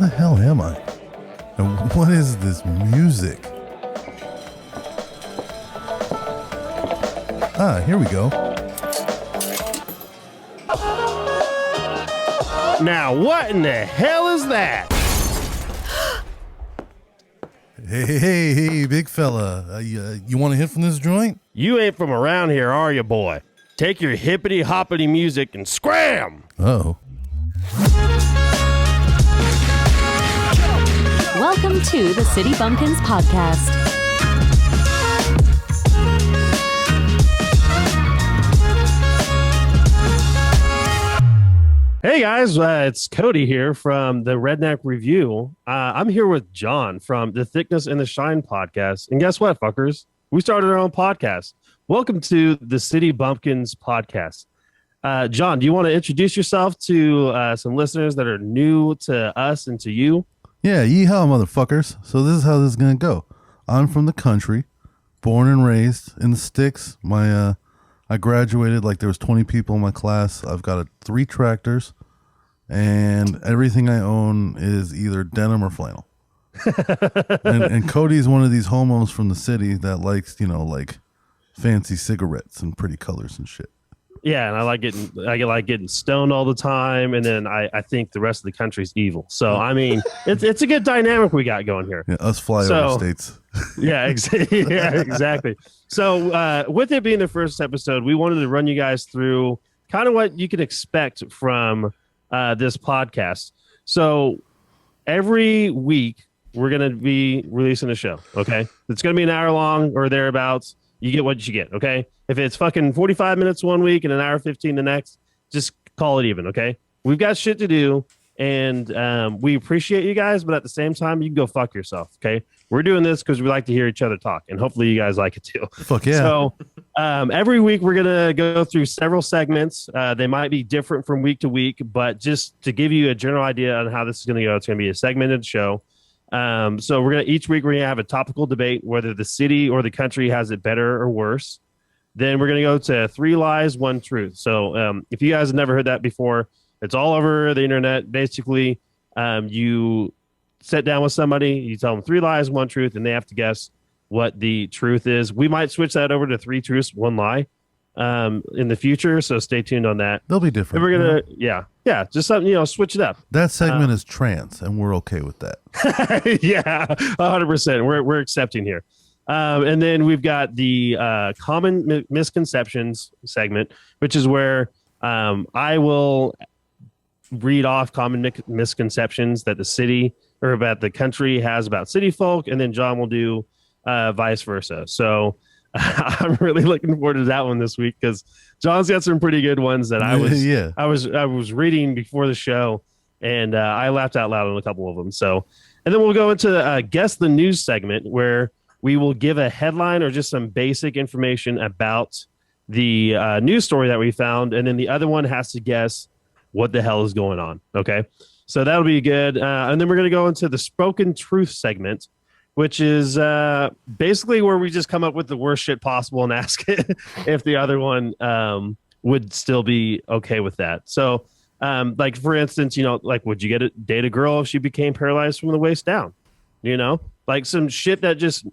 the hell am I? And what is this music? Ah, here we go. Now, what in the hell is that? Hey, big fella. You want a hit from this joint? You ain't from around here, are you, boy? Take your hippity-hoppity music and scram! Oh. Welcome to the City Bumpkins Podcast. Hey guys, it's Cody here from the Redneck Review. I'm here with Jon from the Thickness and the Shine podcast. And guess what, fuckers? We started our own podcast. Welcome to the City Bumpkins Podcast. Jon, do you want to introduce yourself to some listeners that are new to us and to you? Yeah, yeehaw, motherfuckers. So this is how this is going to go. I'm from the country, born and raised in the sticks. I graduated like there was 20 people in my class. I've got 3 tractors, and everything I own is either denim or flannel. and Cody's one of these homos from the city that likes, like fancy cigarettes and pretty colors and shit. Yeah, and I like getting stoned all the time, and then I think the rest of the country's evil. So I mean, it's a good dynamic we got going here. Yeah, us flyover states. Yeah, exactly. So with it being the first episode, we wanted to run you guys through kind of what you can expect from this podcast. So every week we're going to be releasing a show. Okay, it's going to be an hour long or thereabouts. You get what you get. Okay. If it's fucking 45 minutes one week and an hour 15 the next, just call it even. Okay. We've got shit to do, and we appreciate you guys, but at the same time, you can go fuck yourself. Okay. We're doing this because we like to hear each other talk, and hopefully you guys like it too. Fuck yeah. So every week we're going to go through several segments. They might be different from week to week, but just to give you a general idea on how this is going to go, it's going to be a segmented show. So each week we're going to have a topical debate, whether the city or the country has it better or worse. Then we're going to go to 3 lies, 1 truth. So if you guys have never heard that before, it's all over the internet. Basically, you sit down with somebody, you tell them 3 lies, 1 truth, and they have to guess what the truth is. We might switch that over to 3 truths, 1 lie in the future. So stay tuned on that. They'll be different. And we're going to, yeah, just something, switch it up. That segment is trans, and we're okay with that. Yeah, 100%. We're accepting here. And then we've got the common misconceptions segment, which is where I will read off common misconceptions that the city or about the country has about city folk, and then Jon will do vice versa. So I'm really looking forward to that one this week because Jon's got some pretty good ones that I was reading before the show, and I laughed out loud on a couple of them. So, and then we'll go into guess the news segment where we will give a headline or just some basic information about the news story that we found. And then the other one has to guess what the hell is going on. Okay. So that'll be good. And then we're going to go into the spoken truth segment, which is basically where we just come up with the worst shit possible and ask if the other one would still be okay with that. So like, for instance, would you date a girl if she became paralyzed from the waist down? Like some shit that just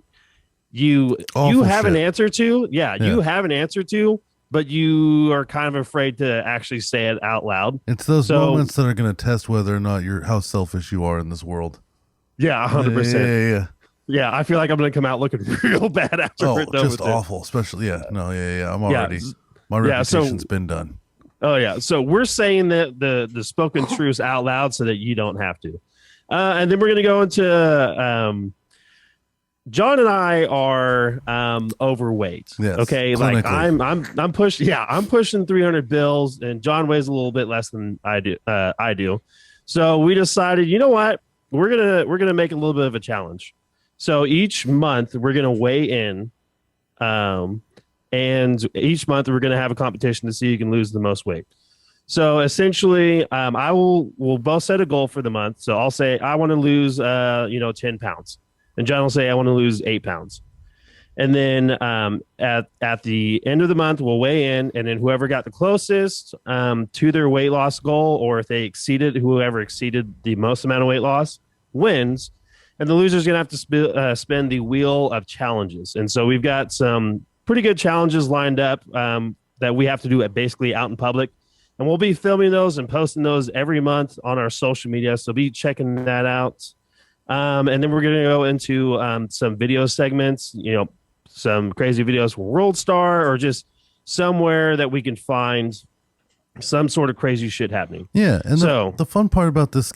you have an answer to. Yeah, you have an answer to, but you are kind of afraid to actually say it out loud. It's those moments that are going to test whether or not how selfish you are in this world. Yeah, 100%. Yeah, I feel like I'm going to come out looking real bad after it. Oh, just awful. Especially, I'm already, my reputation's been done. Oh, yeah. So we're saying that the spoken truths out loud so that you don't have to. And then we're going to go into Jon and I are overweight. Yes, okay, like I'm pushing 300 bills, and Jon weighs a little bit less than I do. So we decided, you know what? We're gonna make a little bit of a challenge. So each month we're gonna weigh in, and each month we're gonna have a competition to see who can lose the most weight. So essentially, we'll both set a goal for the month. So I'll say I want to lose 10 pounds. And Jon will say, I want to lose 8 pounds. And then at the end of the month, we'll weigh in, and then whoever got the closest to their weight loss goal, or if they exceeded, whoever exceeded the most amount of weight loss wins. And the loser's going to have to spin the wheel of challenges. And so we've got some pretty good challenges lined up that we have to do basically out in public. And we'll be filming those and posting those every month on our social media. So be checking that out. And then we're going to go into some video segments, some crazy videos from World Star, or just somewhere that we can find some sort of crazy shit happening. Yeah, and so the fun part about this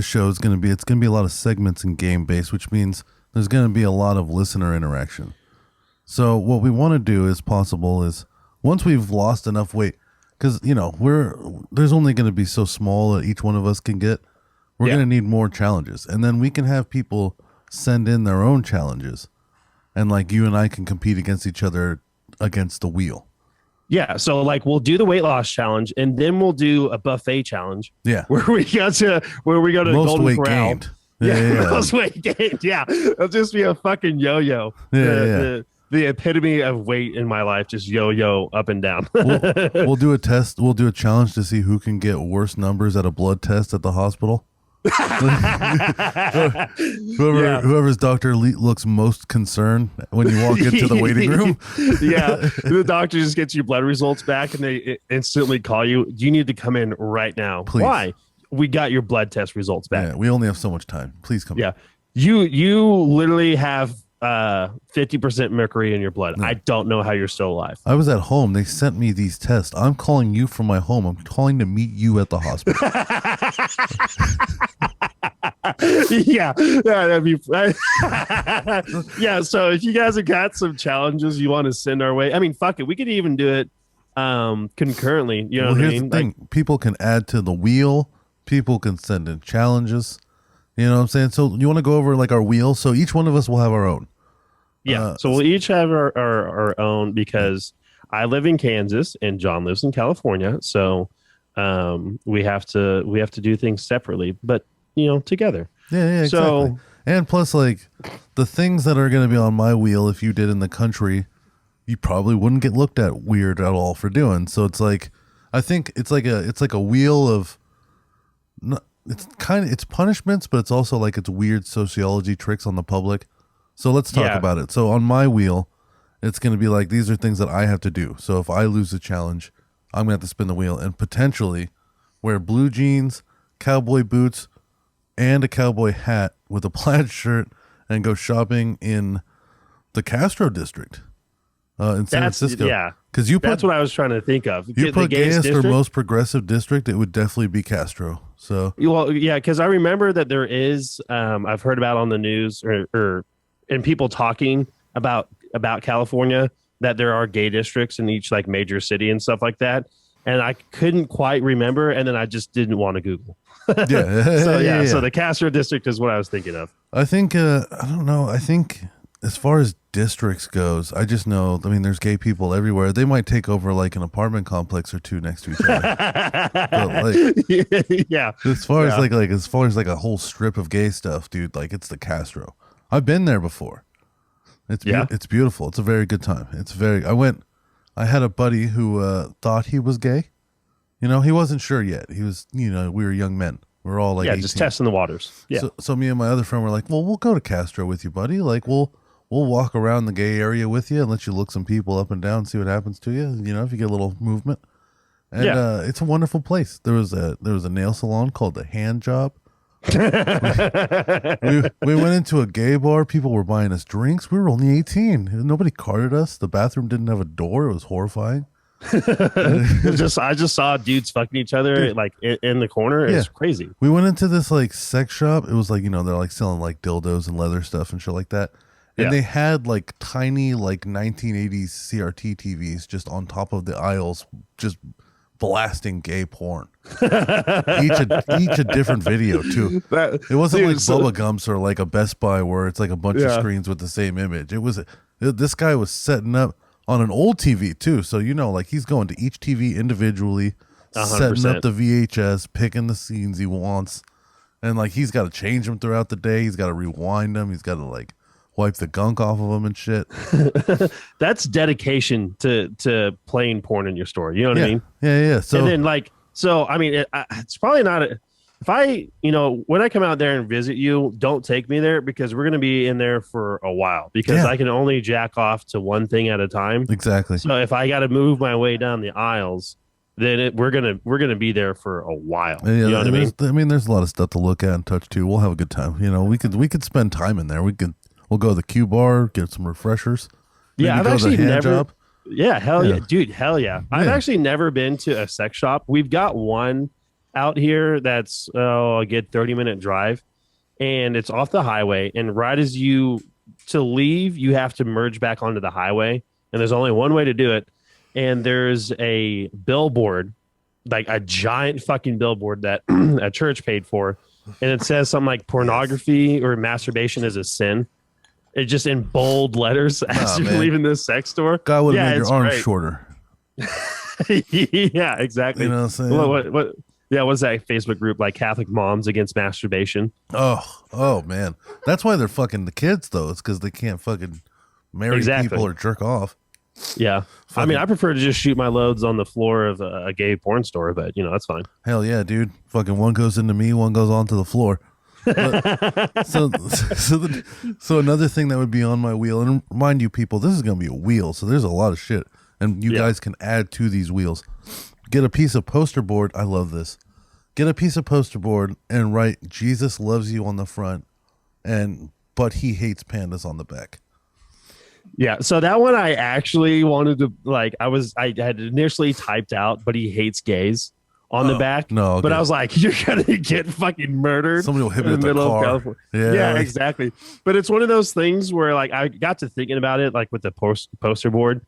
show is going to be a lot of segments and game based, which means there's going to be a lot of listener interaction. So what we want to do is once we've lost enough weight, because there's only going to be so small that each one of us can get. We're going to need more challenges, and then we can have people send in their own challenges. And like you and I can compete against each other against the wheel. Yeah. So like we'll do the weight loss challenge, and then we'll do a buffet challenge. Yeah. Where we go to the most Golden weight Corral. Gained. Most weight gained. Yeah. It'll just be a fucking yo-yo. The epitome of weight in my life, just yo-yo up and down. We'll do a test. We'll do a challenge to see who can get worse numbers at a blood test at the hospital. Whoever's doctor looks most concerned when you walk into the waiting room. Yeah, the doctor just gets your blood results back, and they instantly call you. You need to come in right now. Please. Why? We got your blood test results back. Yeah, we only have so much time. Please come. Yeah, you literally have 50% mercury in your blood. No. I don't know how you're still alive. I was at home. They sent me these tests. I'm calling you from my home. I'm calling to meet you at the hospital. Yeah, that'd be yeah. So if you guys have got some challenges you want to send our way, I mean, fuck it, we could even do it concurrently. You know what I mean? The thing. People can add to the wheel. People can send in challenges. You know what I'm saying? So you want to go over like our wheel? So each one of us will have our own. Yeah. So we'll each have our own, because I live in Kansas and John lives in California. So we have to do things separately, but together. Yeah, exactly. So, and plus, like, the things that are going to be on my wheel, if you did in the country, you probably wouldn't get looked at weird at all for doing. So it's like, I think it's like a wheel of, it's punishments, but it's also like it's weird sociology tricks on the public. So let's talk about it. So on my wheel, it's going to be like, these are things that I have to do. So if I lose a challenge, I'm going to have to spin the wheel and potentially wear blue jeans, cowboy boots, and a cowboy hat with a plaid shirt and go shopping in the Castro district in San Francisco. Yeah, because that's what I was trying to think of. You put gayest or most progressive district, it would definitely be Castro. So because I remember that there is I've heard about on the news or and people talking about California, that there are gay districts in each like major city and stuff like that. And I couldn't quite remember, and then I just didn't want to Google. Yeah. So the Castro district is what I was thinking of. I think I don't know. I think as far as districts goes, I just know. I mean, there's gay people everywhere. They might take over like an apartment complex or two next to each other. But like, yeah. As far as like a whole strip of gay stuff, dude. Like it's the Castro. I've been there before. It's beautiful. It's a very good time. I had a buddy who thought he was gay. He wasn't sure yet. He was, we were young men. We were all like 18. Just testing the waters. Yeah. So me and my other friend were like, well, we'll go to Castro with you, buddy. Like, we'll walk around the gay area with you and let you look some people up and down, see what happens to you. If you get a little movement. And it's a wonderful place. There was a nail salon called The Hand Job. we went into a gay bar. People were buying us drinks. We were only 18. Nobody carded us. The bathroom didn't have a door. It was horrifying. I just saw dudes fucking each other like in the corner. It's crazy. We went into this like sex shop. It was like, they're like selling like dildos and leather stuff and shit like that. And they had like tiny like 1980s CRT TVs just on top of the aisles, just blasting gay porn. each a different video too. It wasn't like Bubba Gumps or like a Best Buy where it's like a bunch of screens with the same image. This guy was setting up on an old TV too. So like he's going to each TV individually, 100%. Setting up the VHS, picking the scenes he wants, and like he's got to change them throughout the day. He's got to rewind them. He's got to like wipe the gunk off of them and shit. That's dedication to playing porn in your store. You know what I mean? Yeah. So, and then it's probably not. If when I come out there and visit you, don't take me there because we're going to be in there for a while because I can only jack off to one thing at a time. Exactly. So if I got to move my way down the aisles, then we're gonna be there for a while. Yeah, you know what I mean? There's a lot of stuff to look at and touch too. We'll have a good time. You know, we could spend time in there. We'll go to the Q bar, get some refreshers. Yeah, I've actually never. Job. Yeah, hell yeah, dude, hell yeah. I've actually never been to a sex shop. We've got one out here that's a good 30-minute drive, and it's off the highway. And right as you leave, you have to merge back onto the highway, and there's only one way to do it. And there's a billboard, like a giant fucking billboard that a church paid for. And it says something like pornography or masturbation is a sin. It just in bold letters as you're leaving this sex store. God would have made your arms shorter. Yeah, exactly. You know what I'm saying? What's that Facebook group like Catholic Moms Against Masturbation? Oh man. That's why they're fucking the kids though. It's because they can't fucking marry people or jerk off. Yeah. I mean, I prefer to just shoot my loads on the floor of a gay porn store, but that's fine. Hell yeah, dude. Fucking one goes into me, one goes onto the floor. So another thing that would be on my wheel, and mind you people, this is going to be a wheel, so there's a lot of shit, and you guys can add to these wheels. Get a piece of poster board. I love this. Get a piece of poster board and write Jesus loves you on the front, but he hates pandas on the back. Yeah, so that one I actually wanted to I had initially typed out, but he hates gays on the back. No, okay. But I was like, you're gonna get fucking murdered. Somebody will hit me with the car. Yeah, exactly. But it's one of those things where I got to thinking about it, with the poster board,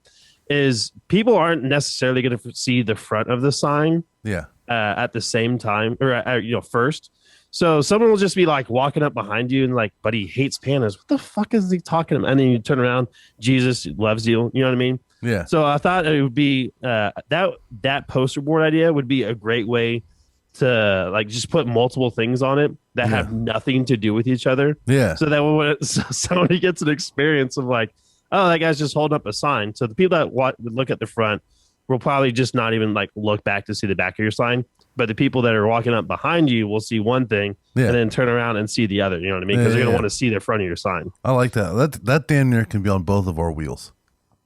is people aren't necessarily going to see the front of the sign. Yeah. At the same time, or first. So someone will just be walking up behind you and but he hates pandas. What the fuck is he talking about? And then you turn around, Jesus loves you. You know what I mean? Yeah. So I thought it would be that poster board idea would be a great way to just put multiple things on it that have nothing to do with each other. Yeah. So that when somebody gets an experience of oh, that guy's just holding up a sign. So the people that look at the front will probably just not even look back to see the back of your sign. But the people that are walking up behind you will see one thing and then turn around and see the other. You know what I mean? Because they're going to want to see the front of your sign. I like that. That damn near can be on both of our wheels.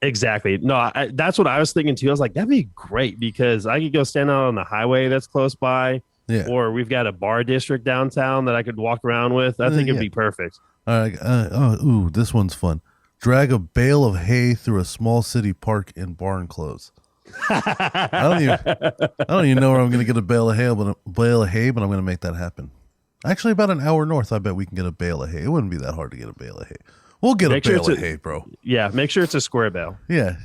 Exactly. No, that's what I was thinking too. I was like, that'd be great because I could go stand out on the highway that's close by. Yeah. Or we've got a bar district downtown that I could walk around with. I think it'd be perfect. All right. This one's fun. Drag a bale of hay through a small city park in barn clothes. I don't even know where I'm going to get a bale of hay, but I'm going to make that happen. Actually, about an hour north, I bet we can get a bale of hay. It wouldn't be that hard to get a bale of hay. We'll get a bale of hay, bro. Yeah, make sure it's a square bale. Yeah.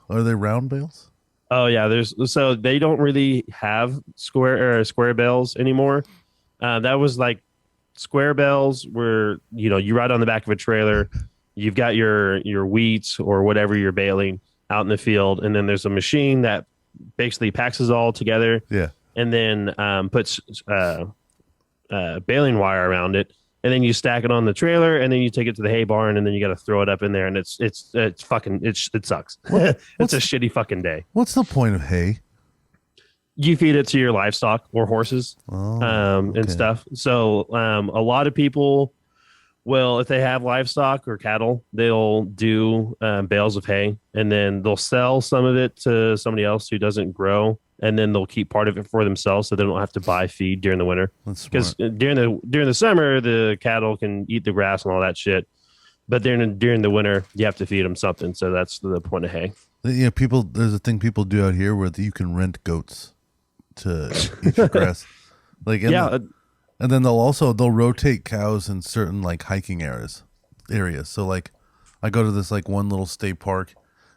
Are they round bales? Oh yeah, so they don't really have square bales anymore. That was square bales where you ride on the back of a trailer, you've got your wheat or whatever you're baling out in the field, and then there's a machine that basically packs it all together. Yeah, and then puts baling wire around it, and then you stack it on the trailer, and then you take it to the hay barn, and then you got to throw it up in there, and it sucks. It's a shitty fucking day. What's the point of hay? You feed it to your livestock or horses, and stuff. So a lot of people will, if they have livestock or cattle, they'll do bales of hay, and then they'll sell some of it to somebody else who doesn't grow, and then they'll keep part of it for themselves, so they don't have to buy feed during the winter. Because during the summer, the cattle can eat the grass and all that shit, but during the winter, you have to feed them something. So that's the point of hay. Yeah, there's a thing people do out here where you can rent goats to eat your grass. And then they'll rotate cows in certain hiking areas. So I go to this one little state park,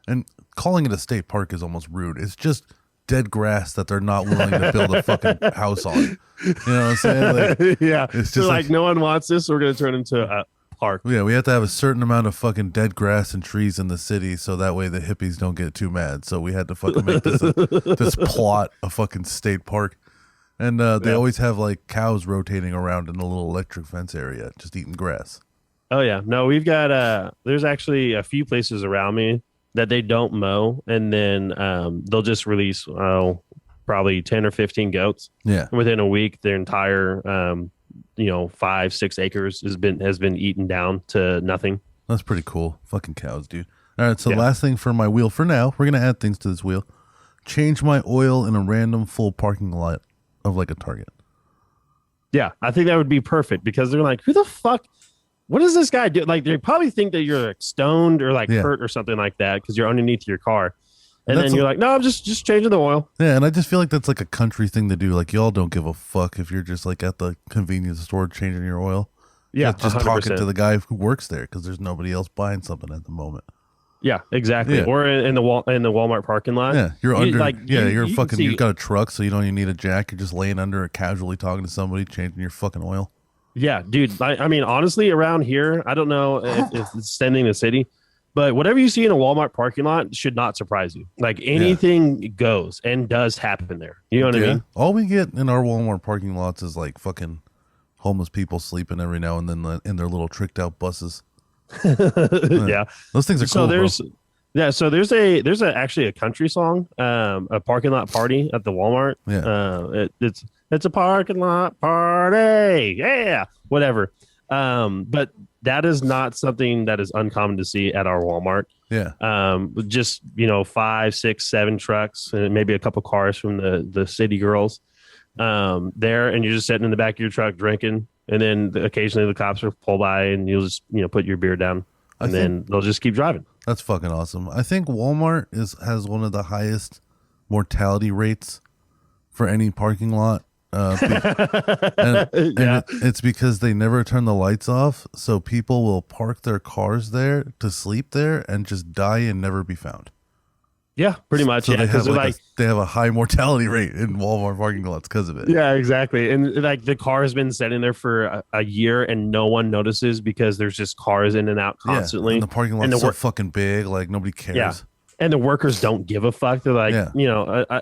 and calling it a state park is almost rude. It's just dead grass that they're not willing to build a fucking house on. You know what I'm saying? Yeah. It's just no one wants this. So we're going to turn into a park. Yeah, we have to have a certain amount of fucking dead grass and trees in the city, so that way the hippies don't get too mad. So we had to fucking make this plot a fucking state park. And they always have cows rotating around in a little electric fence area, just eating grass. Oh yeah. No, we've got there's actually a few places around me that they don't mow, and then they'll just release probably 10 or 15 goats. Yeah. And within a week, their entire 5-6 acres has been eaten down to nothing. That's pretty cool. Fucking cows, dude. All right, so Yeah. last thing for my wheel for now, we're gonna add things to this wheel. Change my oil in a random full parking lot of like a Target. Yeah, I think that would be perfect because they're like, who the fuck? What does this guy do? Like, they probably think that you're like stoned or like hurt or something like that because you're underneath your car. And then you're like, no, I'm just changing the oil. Yeah, and I just feel like that's like a country thing to do. Like, y'all don't give a fuck if you're just like at the convenience store changing your oil. Yeah, just 100%. talking to the guy who works there because there's nobody else buying something at the moment. Yeah, exactly. Yeah. Or in the Walmart parking lot. Yeah, you're you fucking. see- You've got a truck, so you don't even need a jack. You're just laying under it, casually talking to somebody, changing your fucking oil. Yeah, dude. I mean, honestly, around here, I don't know if it's sending the city, but whatever you see in a Walmart parking lot should not surprise you. Like anything goes and does happen there. You know what I mean? All we get in our Walmart parking lots is like fucking homeless people sleeping every now and then in their little tricked out buses. Yeah. Those things are So cool. there's actually a country song, a parking lot party at the Walmart. Yeah. It's a parking lot party. Yeah, whatever. But that is not something that is uncommon to see at our Walmart. Yeah. Just 5, 6, 7 trucks and maybe a couple cars from the city girls there, and you're just sitting in the back of your truck drinking, and then occasionally the cops will pull by and you'll just put your beer down, and then they'll just keep driving. That's fucking awesome. I think Walmart has one of the highest mortality rates for any parking lot. It's because they never turn the lights off, so people will park their cars there to sleep there and just die and never be found. Yeah, pretty much. So Yeah, they have a high mortality rate in Walmart parking lots because of it. Yeah, exactly. And like the car has been sitting there for a year and no one notices because there's just cars in and out constantly. And the parking lot's so fucking big, like nobody cares. Yeah. And the workers don't give a fuck. They're like,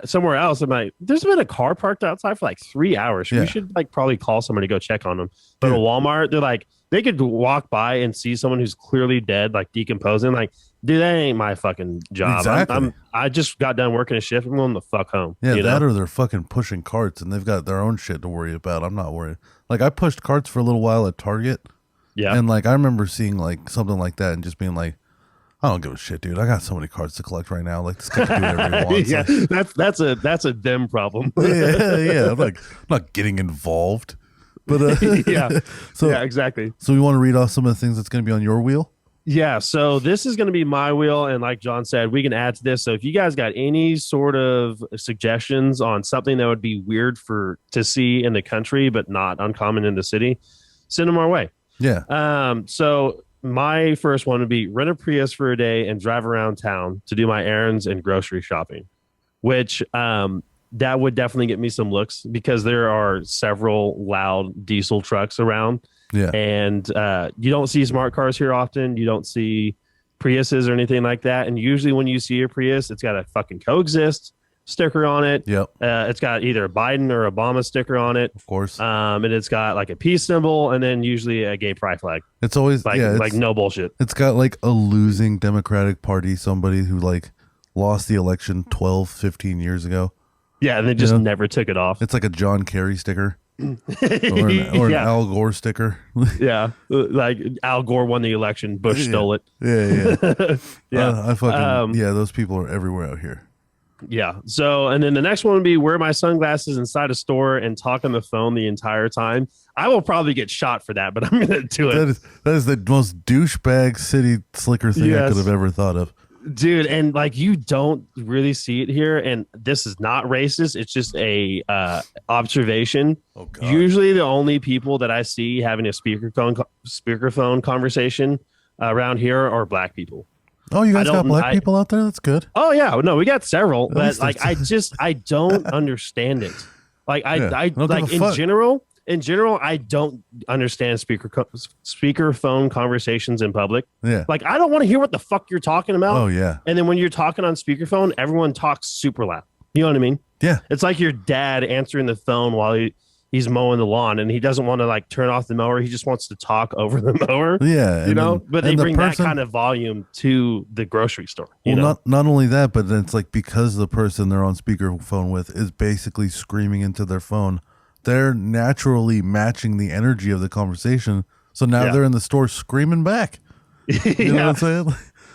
somewhere else. I'm like, there's been a car parked outside for like 3 hours. We should like probably call somebody to go check on them. But at Walmart, they're like, they could walk by and see someone who's clearly dead, like decomposing. Like, dude, that ain't my fucking job. Exactly. I just got done working a shift. I'm going the fuck home. Yeah, you that know? or they're fucking pushing carts and they've got their own shit to worry about. I'm not worried. Like, I pushed carts for a little while at Target. Yeah. And like, I remember seeing like something like that and just being like, I don't give a shit, dude. I got so many cards to collect right now. Like, this guy can do whatever he wants. Yeah, like, that's a them problem. yeah. I'm not getting involved. But yeah, exactly. So we want to read off some of the things that's going to be on your wheel. Yeah, so this is going to be my wheel, and like John said, we can add to this. So if you guys got any sort of suggestions on something that would be weird to see in the country but not uncommon in the city, send them our way. Yeah. So my first one would be rent a Prius for a day and drive around town to do my errands and grocery shopping, which that would definitely get me some looks because there are several loud diesel trucks around. Yeah. And you don't see smart cars here often. You don't see Priuses or anything like that. And usually when you see a Prius, it's got a fucking coexist sticker on it. Yep. It's got either a Biden or Obama sticker on it. Of course. And it's got like a peace symbol and then usually a gay pride flag. It's always like no bullshit. It's got like a losing Democratic Party, somebody who like lost the election 12, 15 years ago. Yeah, and they just never took it off. It's like a John Kerry sticker. or an Al Gore sticker. Yeah, like Al Gore won the election, Bush stole it. Yeah. Yeah. I fucking those people are everywhere out here. Yeah. So, and then the next one would be wear my sunglasses inside a store and talk on the phone the entire time. I will probably get shot for that, but I'm going to do it. That is the most douchebag city slicker thing I could have ever thought of. Dude, and like you don't really see it here, and this is not racist. It's just a observation. Oh, God. Usually, the only people that I see having a speakerphone conversation around here are black people. Oh, you guys got black people out there? That's good. Oh yeah, no, we got several, but like I don't understand it. Like I like in general, I don't understand speakerphone conversations in public. Yeah. Like, I don't want to hear what the fuck you're talking about. Oh, yeah. And then when you're talking on speakerphone, everyone talks super loud. You know what I mean? Yeah. It's like your dad answering the phone while he's mowing the lawn and he doesn't want to like turn off the mower. He just wants to talk over the mower. Yeah. You know, then, but they bring that kind of volume to the grocery store. You know? Not only that, but it's like because the person they're on speakerphone with is basically screaming into their phone, they're naturally matching the energy of the conversation. So now they're in the store screaming back. You know what I'm saying?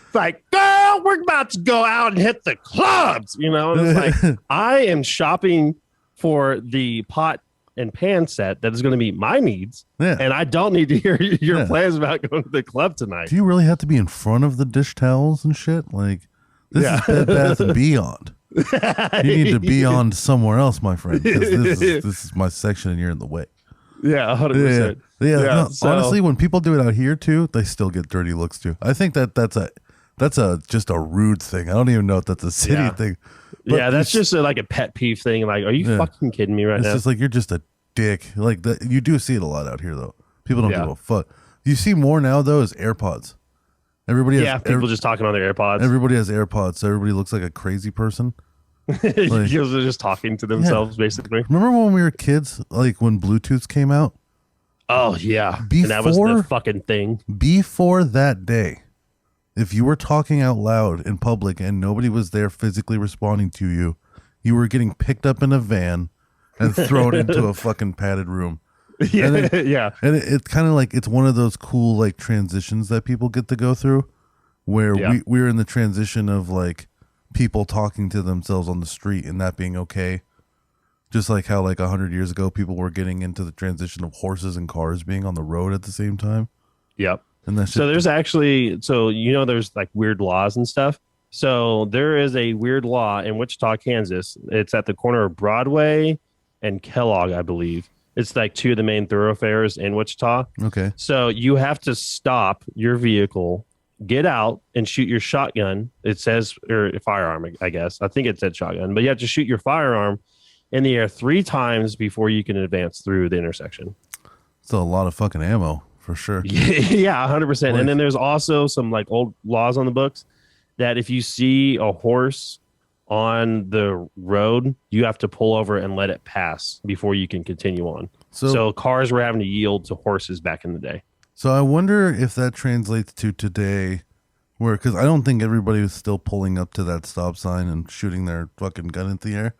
It's like, girl, we're about to go out and hit the clubs. You know, and it's like, I am shopping for the pot and pan set that is going to meet my needs. Yeah. And I don't need to hear your plans about going to the club tonight. Do you really have to be in front of the dish towels and shit? Like, this is Bed Bath and Beyond. You need to be on somewhere else, my friend. This is my section and you're in the way. Yeah, 100%. Yeah. No, so, honestly, when people do it out here too, they still get dirty looks too. I think that's just a rude thing. I don't even know if that's a city thing. But that's just like a pet peeve thing. Like, are you fucking kidding me right now? It's just like you're just a dick. Like you do see it a lot out here though. People don't give a fuck. You see more now though is AirPods. Everybody has people just talking on their AirPods. Everybody has AirPods, so everybody looks like a crazy person. Like, they're just talking to themselves basically. Remember when we were kids, like when Bluetooth came out? Oh yeah. And that was the fucking thing. Before that day, if you were talking out loud in public and nobody was there physically responding to you, you were getting picked up in a van and thrown into a fucking padded room. Yeah, and it's kind of like it's one of those cool like transitions that people get to go through, where we're in the transition of like people talking to themselves on the street and that being okay. Just like how like 100 years ago people were getting into the transition of horses and cars being on the road at the same time. Yep. And that's so there's actually there's like weird laws and stuff. So there is a weird law in Wichita, Kansas. It's at the corner of Broadway and Kellogg, I believe. It's like two of the main thoroughfares in Wichita. Okay. So you have to stop your vehicle, get out and shoot your shotgun. It says, or firearm, I guess. I think it said shotgun, but you have to shoot your firearm in the air 3 times before you can advance through the intersection. It's a lot of fucking ammo for sure. Yeah, 100%. Like, and then there's also some like old laws on the books that if you see a horse on the road, you have to pull over and let it pass before you can continue on. So cars were having to yield to horses back in the day. So I wonder if that translates to today, where, because I don't think everybody was still pulling up to that stop sign and shooting their fucking gun into the air.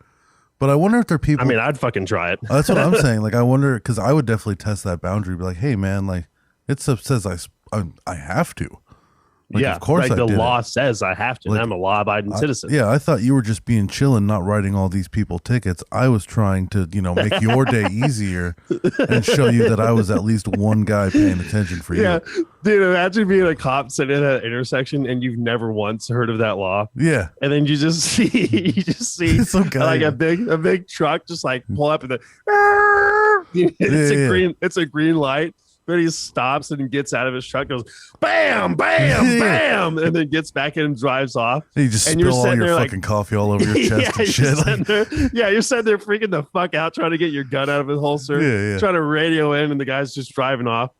But I wonder if there are people. I mean, I'd fucking try it. That's what I'm saying. Like, I wonder, because I would definitely test that boundary. Be like, hey, man, like, it says I have to. Like, yeah, of course, like I the did law it. says I have to. Like, and I'm a law-abiding citizen. Yeah, I thought you were just being chill and not writing all these people tickets. I was trying to, make your day easier and show you that I was at least one guy paying attention for you. Yeah, dude, imagine being a cop sitting at an intersection and you've never once heard of that law. Yeah, and then you just see some guy, like a big truck just like pull up and it's a green light. But he stops and gets out of his truck, goes bam, bam, bam, and then gets back in and drives off. You just spill all your fucking coffee all over your chest and shit. You're sitting there freaking the fuck out trying to get your gun out of his holster, trying to radio in, and the guy's just driving off.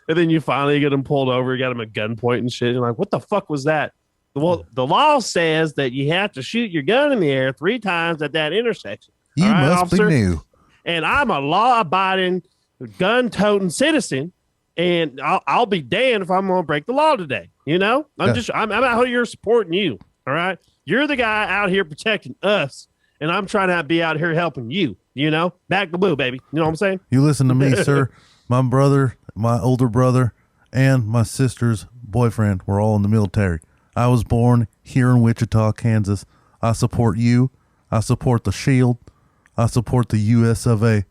And then you finally get him pulled over, you got him at gunpoint and shit. And you're like, what the fuck was that? Well, the law says that you have to shoot your gun in the air 3 times at that intersection. You must be new. And I'm a law-abiding, gun-toting citizen. And I'll be damned if I'm going to break the law today. I'm out here supporting you. All right. You're the guy out here protecting us. And I'm trying to be out here helping you, back to blue, baby. You know what I'm saying? You listen to me, sir. My brother, my older brother, and my sister's boyfriend were all in the military. I was born here in Wichita, Kansas. I support you. I support the SHIELD. I support the US of A.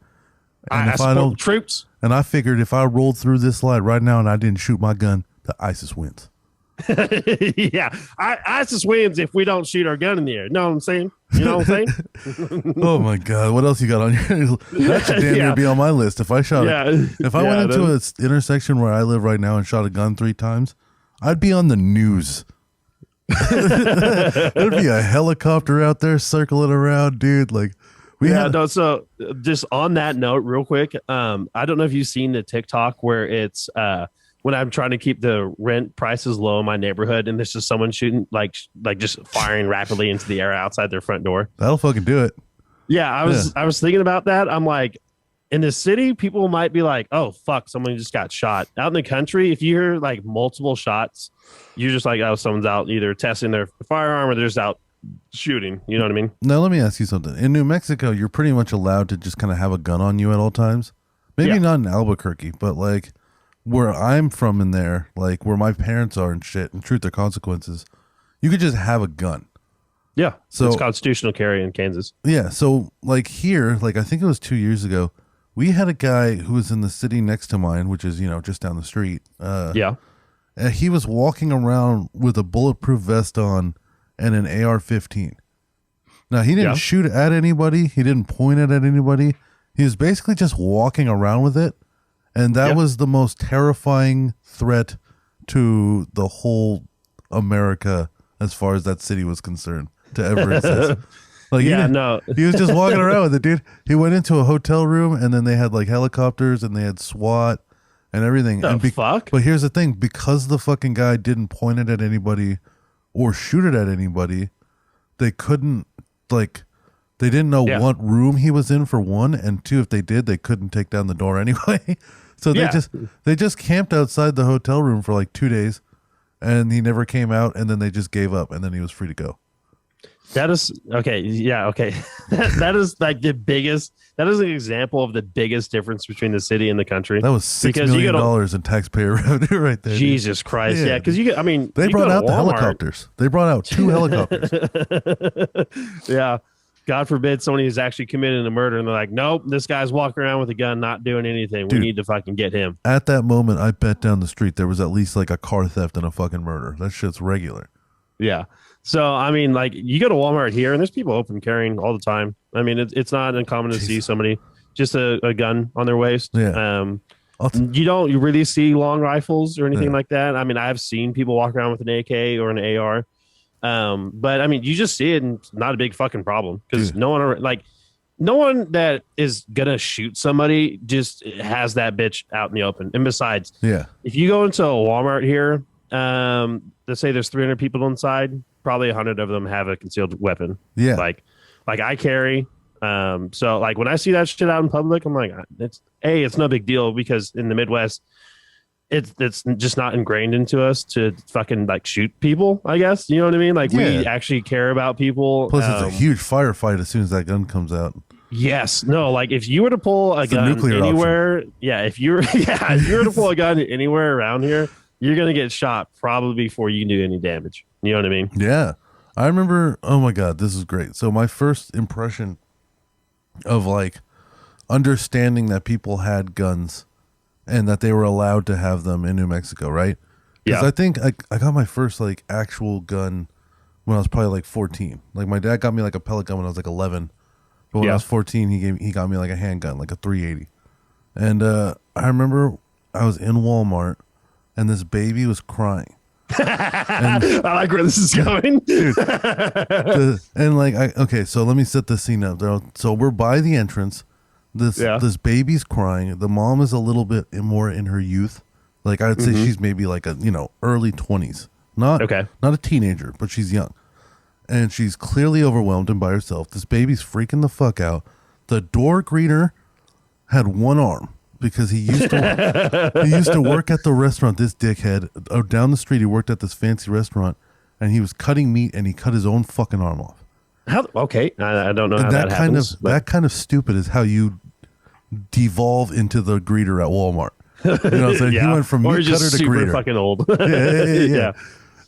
And I support the troops. And I figured if I rolled through this light right now and I didn't shoot my gun, the ISIS wins. Yeah. ISIS wins if we don't shoot our gun in the air. Know what I'm saying? You know what I'm saying? Oh, my God. What else you got on your That should damn near be on my list. If I shot if I went into an intersection where I live right now and shot a gun 3 times, I'd be on the news. There'd be a helicopter out there circling around, dude. Like, so just on that note, real quick, I don't know if you've seen the TikTok where it's when I'm trying to keep the rent prices low in my neighborhood, and there's just someone shooting like just firing rapidly into the air outside their front door. That'll fucking do it. Yeah, I was thinking about that. I'm like, in the city, people might be like, "Oh fuck, someone just got shot." Out in the country, if you hear like multiple shots, you're just like, "Oh, someone's out either testing their firearm or they're just out shooting." You know what I mean? Now let me ask you something. In New Mexico, you're pretty much allowed to just kind of have a gun on you at all times. Maybe not in Albuquerque, but like where I'm from in there, like where my parents are and shit, and Truth or Consequences, you could just have a gun. Yeah. So it's constitutional carry in Kansas. Yeah. So like here, like I think it was 2 years ago, we had a guy who was in the city next to mine, which is, just down the street. Yeah. He was walking around with a bulletproof vest on and an AR-15. Now, he didn't shoot at anybody. He didn't point it at anybody. He was basically just walking around with it. And that was the most terrifying threat to the whole America as far as that city was concerned to ever exist. Like, he was just walking around with it, dude. He went into a hotel room, and then they had like helicopters, and they had SWAT and everything. Fuck? But here's the thing: because the fucking guy didn't point it at anybody or shoot it at anybody, they couldn't they didn't know what room he was in, for one, and two, if they did, they couldn't take down the door anyway. So they just camped outside the hotel room for like 2 days, and he never came out, and then they just gave up, and then he was free to go. That is okay. Yeah. Okay. that is like the biggest. That is an example of the biggest difference between the city and the country. That was $6 million in taxpayer revenue right there. Jesus Christ. Yeah. Because they brought out the helicopters. They brought out 2 helicopters. Yeah. God forbid somebody is actually committing a murder and they're like, nope, this guy's walking around with a gun, not doing anything. Dude, we need to fucking get him. At that moment, I bet down the street there was at least like a car theft and a fucking murder. That shit's regular. Yeah. So, I mean, like, you go to Walmart here, and there's people open carrying all the time. I mean, it's not uncommon to see somebody just a gun on their waist. Yeah. You really see long rifles or anything like that. I mean, I've seen people walk around with an AK or an AR. But, I mean, you just see it, and it's not a big fucking problem because no one that is going to shoot somebody just has that bitch out in the open. And besides, if you go into a Walmart here, let's say there's 300 people inside, probably 100 of them have a concealed weapon. Yeah. Like I carry. So like when I see that shit out in public, I'm like, it's no big deal because in the Midwest, it's just not ingrained into us to fucking like shoot people, I guess. You know what I mean? Like we actually care about people. Plus it's a huge firefight as soon as that gun comes out. Yes. No, like if you were to pull a gun anywhere, if you were to pull a gun anywhere around here, you're going to get shot probably before you can do any damage. You know what I mean? Yeah. I remember, oh my God, this is great. So my first impression of like understanding that people had guns and that they were allowed to have them in New Mexico, right? Because I think I got my first like actual gun when I was probably like 14. Like my dad got me like a pellet gun when I was like 11. But when I was 14, he got me like a handgun, like a 380. And I remember I was in Walmart and this baby was crying. I like where this is going. Dude, okay, so let me set the scene up. So we're by the entrance. This baby's crying. The mom is a little bit more in her youth. Like I would say she's maybe like a, early 20s. Not a teenager, but she's young. And she's clearly overwhelmed and by herself. This baby's freaking the fuck out. The door greeter had one arm. Because he used to work at the restaurant, this dickhead. Down the street, he worked at this fancy restaurant, and he was cutting meat, and he cut his own fucking arm off. Okay, I don't know how that happens. That kind of stupid is how you devolve into the greeter at Walmart. So he went from meat cutter to super greeter. Fucking old. Yeah.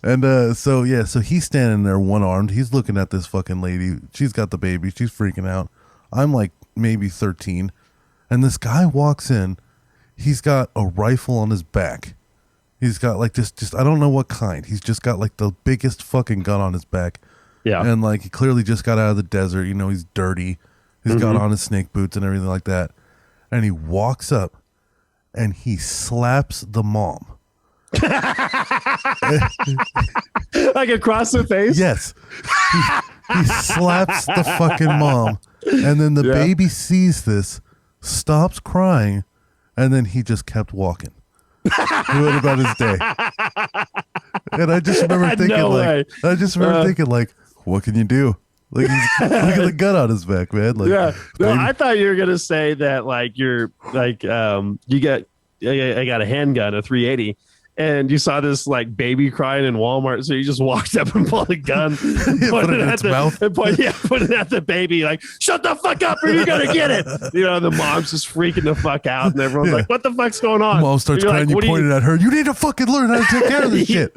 And so he's standing there one-armed. He's looking at this fucking lady. She's got the baby. She's freaking out. I'm like maybe 13. And this guy walks in. He's got a rifle on his back. He's got like just I don't know what kind. He's just got like the biggest fucking gun on his back. Yeah. And like he clearly just got out of the desert. He's dirty. He's got on his snake boots and everything like that. And he walks up and he slaps the mom. Like across the face? Yes. He slaps the fucking mom. And then the baby sees this, stops crying, and then he just kept walking. He went about his day. And I just remember thinking, thinking, what can you do? Like, look at the gun on his back, man. Like, Yeah. No, baby. I thought you were gonna say that like you're like you got I got a handgun, a 380. And you saw this like baby crying in Walmart, so you just walked up and pulled a gun, Put it in its mouth. put it at the baby, like shut the fuck up, or you're gonna get it. You know, the mom's just freaking the fuck out, and everyone's like, "What the fuck's going on?" Mom starts And you're crying. like, You "What pointed at her. You need to fucking learn how to take care of this shit.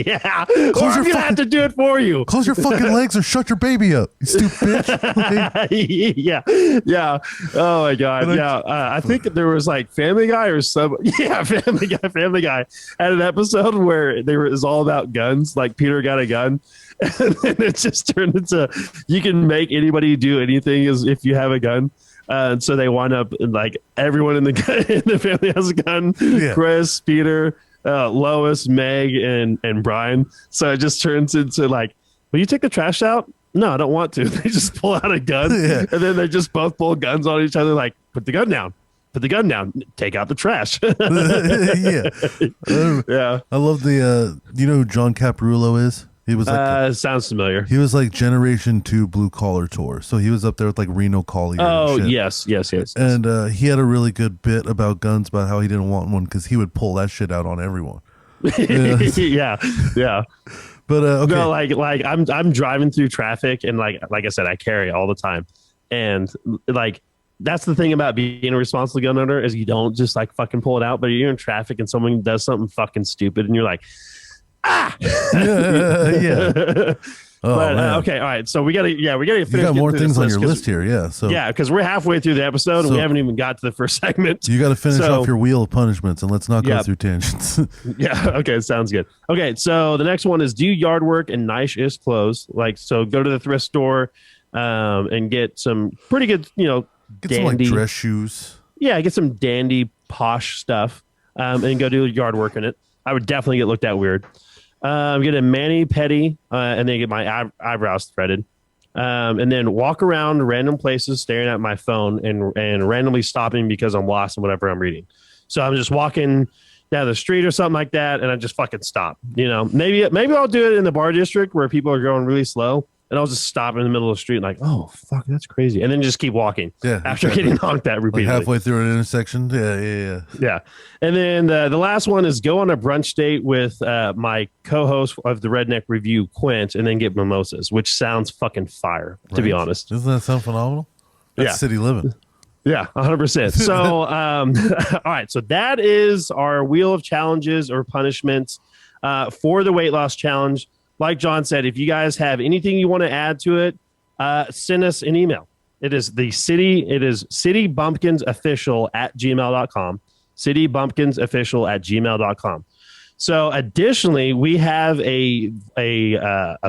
Yeah, or I'm gonna have to do it for you. Close your fucking legs or shut your baby up, you stupid bitch. yeah. Oh my god. Yeah. I think there was like Family Guy or some. Yeah, Family Guy had an episode where it was all about guns. Like Peter got a gun, and then it just turned into you can make anybody do anything as if you have a gun. And so they wind up like everyone in the family has a gun. Yeah. Chris, Peter, Lois, Meg, and Brian. So it just turns into like, will you take the trash out? No, I don't want to. They just pull out a gun, Yeah. and then they just both pull guns on each other. Like, put the gun down. Put the gun down. Take out the trash. Yeah. Yeah. I love the you know who John Caparulo is? He was like Sounds familiar. he was like Generation 2 Blue Collar Tour. So he was up there with like Reno Collier. Oh, and shit. yes. And he had a really good bit about guns, about how he didn't want one because he would pull that shit out on everyone. Yeah. But okay. No, like I'm driving through traffic, and like I said, I carry all the time, and like that's the thing about being a responsible gun owner is you don't just like fucking pull it out, but you're in traffic and someone does something fucking stupid, and you're like, ah, Yeah. Oh, but man. okay, all right. So we gotta finish. You got more getting through things this on your 'cause- list here, yeah. So Yeah, because we're halfway through the episode and So- we haven't even got to the first segment. you got to finish So- off your wheel of punishments, and let's not go Yep. through tangents. Yeah. Okay. Sounds good. Okay. So the next one is do yard work in nice-ish clothes. Like, so go to the thrift store and get some pretty good, Get some like dandy dress shoes. Yeah, get some dandy posh stuff and go do yard work in it. I would definitely get looked at weird. Get a mani pedi and then get my eyebrows threaded. And then walk around random places staring at my phone and randomly stopping because I'm lost in whatever I'm reading. So I'm just walking down the street or something like that, and I just fucking stop. Maybe I'll do it in the bar district where people are going really slow, and I'll just stop in the middle of the street and like, oh fuck, that's crazy, and then just keep walking. Yeah, after exactly. getting honked at Like repeatedly. halfway through an intersection. Yeah. Yeah. And then the last one is go on a brunch date with my co-host of the Redneck Review, Quint, and then get mimosas, which sounds fucking fire, to be Right. honest. Doesn't that sound phenomenal? That's Yeah. city living. Yeah, 100%. So, all right. So that is our wheel of challenges or punishments for the weight loss challenge. Like John said, if you guys have anything you want to add to it, send us an email. It is citybumpkinsofficial@gmail.com. citybumpkinsofficial@gmail.com. So additionally, we have a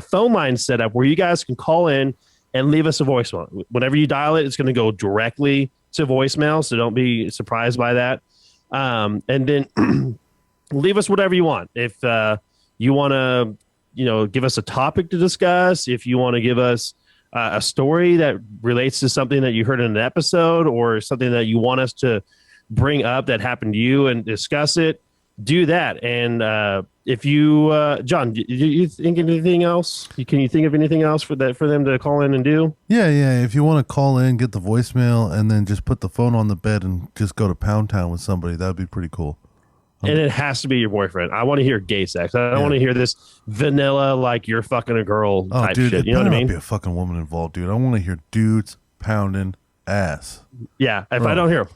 phone line set up where you guys can call in and leave us a voicemail. Whenever you dial it, it's going to go directly to voicemail. So don't be surprised by that. And then leave us whatever you want. If you want to, give us a topic to discuss, if you want to give us a story that relates to something that you heard in an episode or something that you want us to bring up that happened to you and discuss it, do that. And if you, John, do you think anything else? Can you think of anything else for them to call in and do? Yeah. If you want to call in, get the voicemail, and then just put the phone on the bed and just go to Pound Town with somebody, that'd be pretty cool. And it has to be your boyfriend. I want to hear gay sex. I don't want to hear this vanilla, like you're fucking a girl Oh, type dude, shit. it You know what I better mean? not be a fucking woman involved, dude. I want to hear dudes pounding ass. Yeah. If Bro. I don't hear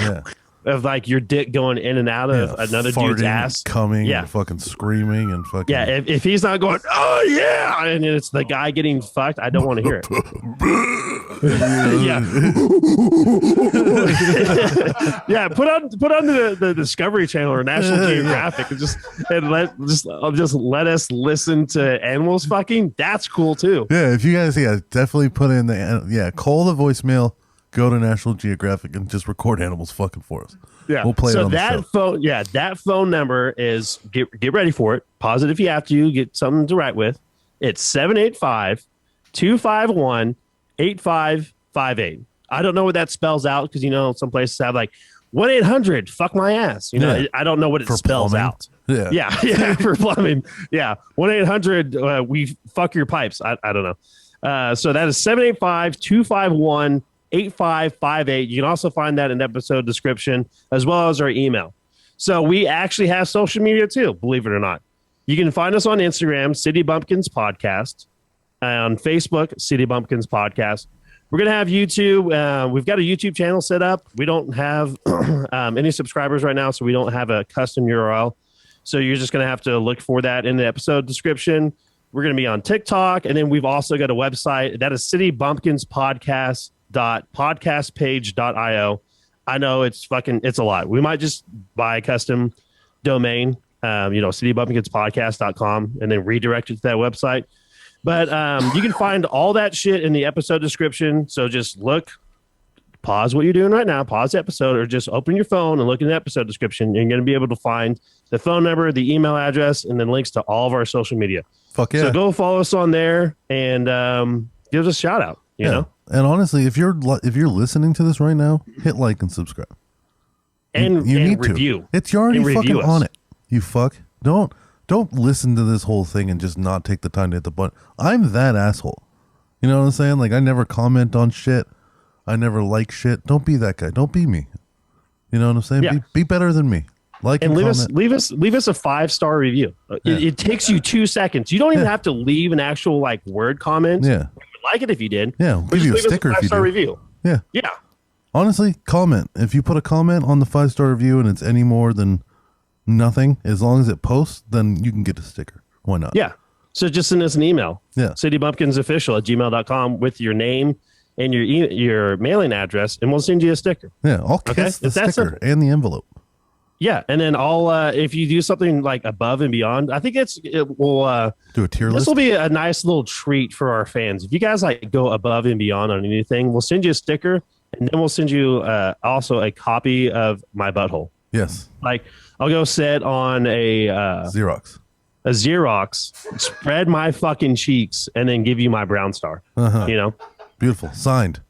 Yeah. of like your dick going in and out of another dude's farting, ass, coming, Yeah. and fucking screaming, and fucking. yeah. If he's not going, oh yeah, and it's the guy getting fucked, I don't want to hear it. Yeah. Yeah. Put on the Discovery Channel or National Geographic and let us listen to animals fucking. That's cool too. Yeah, if you guys, definitely put in call the voicemail, go to National Geographic, and just record animals fucking for us. Yeah, We'll play it so on the that show. phone, that phone number is get ready for it. Pause it if you have to. Get something to write with. It's 785-251-8558. I don't know what that spells out because some places have like 1-800 fuck my ass. You know, Yeah. I don't know what it For spells plumbing. out. Yeah. For plumbing. Yeah, 1-800 we fuck your pipes. I don't know. So that is 785-251-8558. You can also find that in the episode description as well as our email. So we actually have social media too, believe it or not. You can find us on Instagram, City Bumpkins Podcast, on Facebook, City Bumpkins Podcast. We're going to have YouTube. We've got a YouTube channel set up. We don't have any subscribers right now, so we don't have a custom URL. So you're just going to have to look for that in the episode description. We're going to be on TikTok, and then we've also got a website. That is citybumpkinspodcast.podcastpage.io. I know it's a lot. We might just buy a custom domain, citybumpkinspodcast.com, and then redirect it to that website. But you can find all that shit in the episode description. So just pause what you're doing right now, pause the episode, or just open your phone and look in the episode description. You're going to be able to find the phone number, the email address, and then links to all of our social media. Fuck yeah. So go follow us on there and give us a shout out. You know? And honestly, if you're listening to this right now, hit like and subscribe. And you need review. To. It's you're already and fucking review us. on it. You fuck. Don't listen to this whole thing and just not take the time to hit the button. I'm that asshole. You know what I'm saying? Like, I never comment on shit. I never like shit. Don't be that guy. Don't be me. You know what I'm saying? Yeah. Be better than me. Like and leave comment. us a 5-star review. It takes you 2 seconds. You don't even have to leave an actual word comment. Yeah. We would like it if you did. Yeah. We'll give you a sticker if you do. 5-star review. Yeah. Yeah. Honestly, comment. If you put a comment on the 5-star review and it's any more than nothing, as long as it posts, then you can get a sticker. Why not? Yeah. So just send us an email. Yeah. citybumpkinsofficial@gmail.com with your name and your mailing address, and we'll send you a sticker. Yeah. I'll kiss the sticker and the envelope. Yeah. And then if you do something like above and beyond, I think it will do a tier list. This will be a nice little treat for our fans. If you guys go above and beyond on anything, we'll send you a sticker, and then we'll send you also a copy of my butthole. Yes. I'll go set on a Xerox, spread my fucking cheeks, and then give you my brown star. You know, beautiful, signed.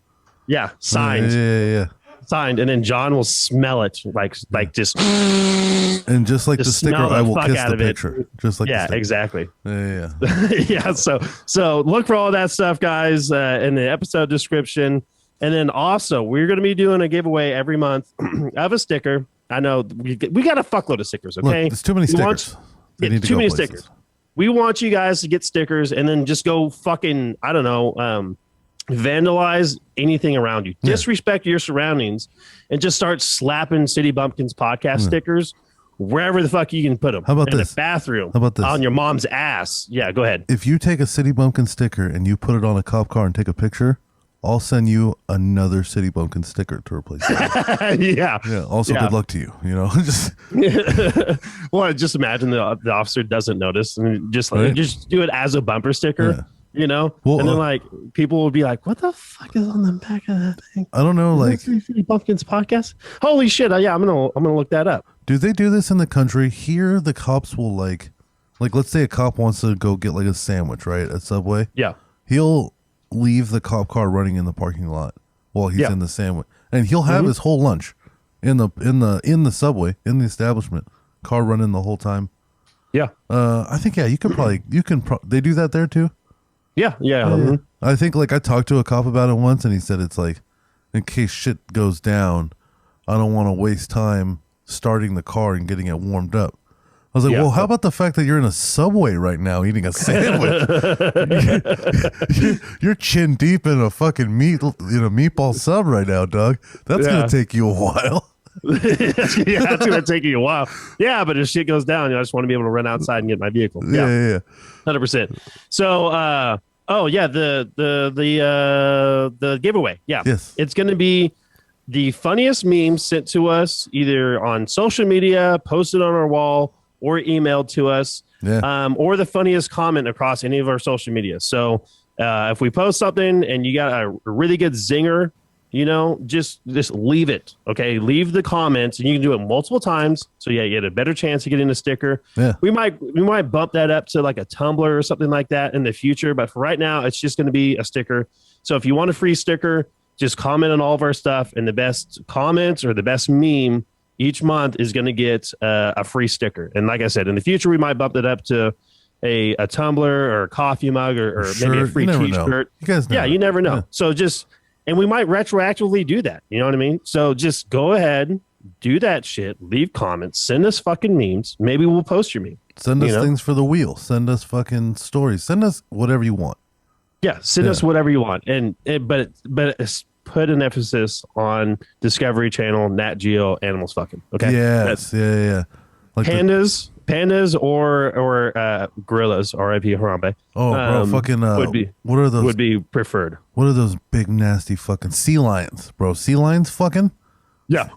Yeah, signed. Yeah. Signed, and then John will smell it like just. And just like the sticker, I will kiss the picture. Just like yeah, exactly. Yeah. Yeah. So look for all that stuff, guys, in the episode description, and then also we're going to be doing a giveaway every month of a sticker. I know we got a fuckload of stickers. Okay, look, there's too many stickers. Too many stickers. We want you guys to get stickers and then just go fucking vandalize anything around you. Disrespect your surroundings and just start slapping City Bumpkins Podcast stickers wherever the fuck you can put them. How about this? In the bathroom. How about this? On your mom's ass. Yeah, go ahead. If you take a City Bumpkin sticker and you put it on a cop car and take a picture, I'll send you another City Bumpkin sticker to replace it. Yeah. Also, good luck to you. You know, well, just imagine the officer doesn't notice and just do it as a bumper sticker. Yeah. You know, well, and then people will be like, "What the fuck is on the back of that thing?" I don't know, City Bumpkins Podcast. Holy shit! Yeah, I'm gonna look that up. Do they do this in the country? Here, the cops will like, let's say a cop wants to go get a sandwich, right, at Subway. Yeah, he'll leave the cop car running in the parking lot while he's in the sandwich, and he'll have his whole lunch in the Subway, in the establishment, car running the whole time. Yeah. I think they do that there too. Yeah. I think I talked to a cop about it once, and he said it's in case shit goes down, I don't want to waste time starting the car and getting it warmed up. I was like, well, how about the fact that you're in a Subway right now eating a sandwich? You're chin deep in a fucking meatball sub right now, dog. That's gonna take you a while. Yeah, that's gonna take you a while. Yeah, but if shit goes down, I just want to be able to run outside and get my vehicle. Yeah. 100%. So, the giveaway. Yeah, yes, it's gonna be the funniest memes sent to us either on social media, posted on our wall, or emailed to us, or the funniest comment across any of our media. So if we post something and you got a really good zinger, just leave it. Okay, leave the comments, and you can do it multiple times. So you get a better chance of getting a sticker. Yeah, we might bump that up to a Tumblr or something like that in the future. But for right now, it's just going to be a sticker. So if you want a free sticker, just comment on all of our stuff, and the best comments or the best meme each month is going to get a free sticker. And like I said, in the future, we might bump it up to a tumbler or a coffee mug or maybe a free t-shirt. You guys know. Yeah, you never know. Yeah. So and we might retroactively do that. You know what I mean? So just go ahead, do that shit, leave comments, send us fucking memes. Maybe we'll post your meme. Send us things for the wheel. Send us fucking stories. Send us whatever you want. Yeah, send us whatever you want. But put an emphasis on Discovery Channel, Nat Geo, animals fucking. Okay. Yes. Yeah. Like pandas or gorillas, R.I.P. Harambe. Oh, bro, fucking would be preferred. What are those big nasty fucking sea lions, bro? Sea lions fucking? Yeah.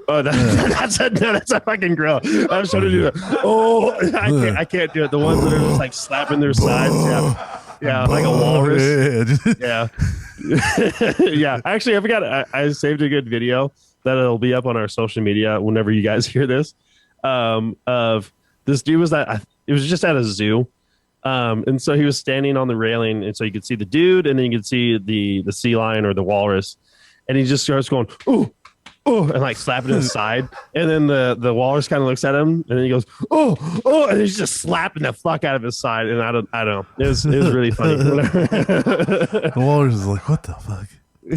That's a fucking gorilla. I was trying to do that. Oh, I can't do it. The ones that are just like slapping their sides. Yeah, like a walrus. Yeah. Yeah. Actually, I forgot. I saved a good video that'll be up on our social media whenever you guys hear this. Of this dude it was just at a zoo. And so he was standing on the railing, and so you could see the dude, and then you could see the sea lion or the walrus, and he just starts going, ooh, oh, and like slapping his side. And then the walrus kind of looks at him, and then he goes, oh, and he's just slapping the fuck out of his side. And I don't know. It was really funny. The walrus is like, what the fuck?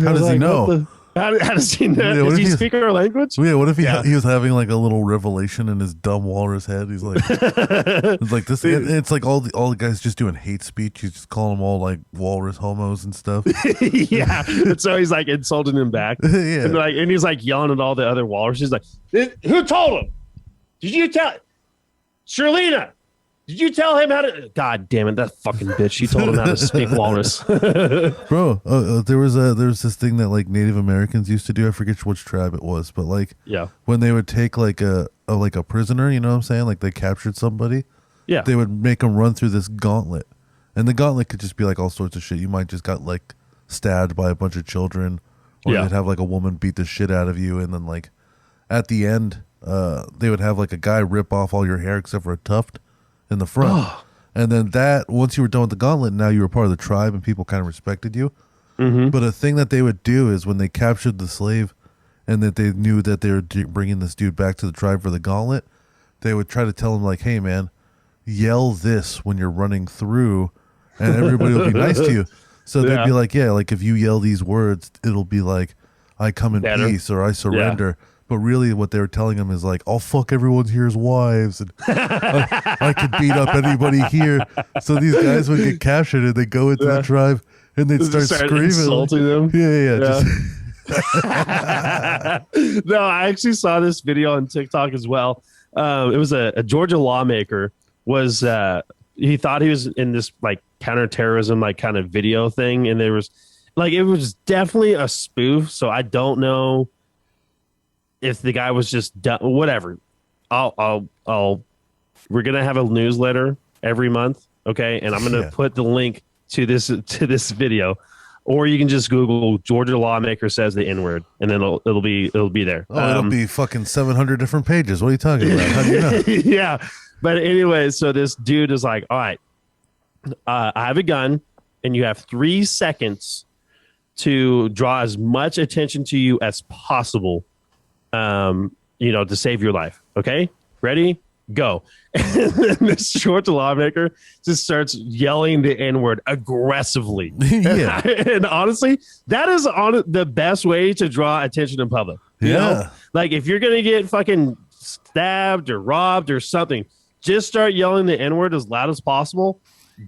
How does he know? How does he know? Yeah, does he speak our language? Yeah, what if he was having like a little revelation in his dumb walrus head? He's like, it's like this. It's like all the guys just doing hate speech. He's just calling them all like walrus homos and stuff. Yeah, and so he's like insulting him back. Yeah, and he's like yelling at all the other walruses. Like, who told him? Did you tell Shirlena? Did you tell him how to? God damn it, that fucking bitch! She told him how to speak walrus. Bro, there was this thing that like Native Americans used to do. I forget which tribe it was, but like, when they would take like a prisoner, you know what I'm saying? Like they captured somebody. Yeah, they would make them run through this gauntlet, and the gauntlet could just be like all sorts of shit. You might just got like stabbed by a bunch of children, or they'd have like a woman beat the shit out of you, and then like at the end, they would have like a guy rip off all your hair except for a tuft in the front. And then once you were done with the gauntlet, now you were part of the tribe and people kind of respected you. Mm-hmm. But a thing that they would do is when they captured the slave and that they knew that they were bringing this dude back to the tribe for the gauntlet, they would try to tell him like, hey man, yell this when you're running through and everybody will be nice to you. So they'd be like, yeah, like if you yell these words, it'll be like, I come in peace or I surrender. But really what they were telling him is like, I'll fuck everyone here's wives and I could beat up anybody here. So these guys would get captured and they go into the tribe and they'd start screaming. Insulting them. Yeah. No, I actually saw this video on TikTok as well. It was a Georgia lawmaker he thought he was in this like counterterrorism like kind of video thing. And there was like, it was definitely a spoof. So I don't know if the guy was just done, whatever. We're gonna have a newsletter every month, okay? And I'm gonna put the link to this video, or you can just Google Georgia lawmaker says the N-word, and then it'll be there. Oh, it'll be fucking 700 different pages. What are you talking about? How do you know? Yeah, but anyway, so this dude is like, all right, I have a gun, and you have 3 seconds to draw as much attention to you as possible. To save your life. Okay, ready, go. And then this Georgia lawmaker just starts yelling the N-word aggressively. Yeah. And honestly, that is the best way to draw attention in public. You know? Like if you're gonna get fucking stabbed or robbed or something, just start yelling the N-word as loud as possible.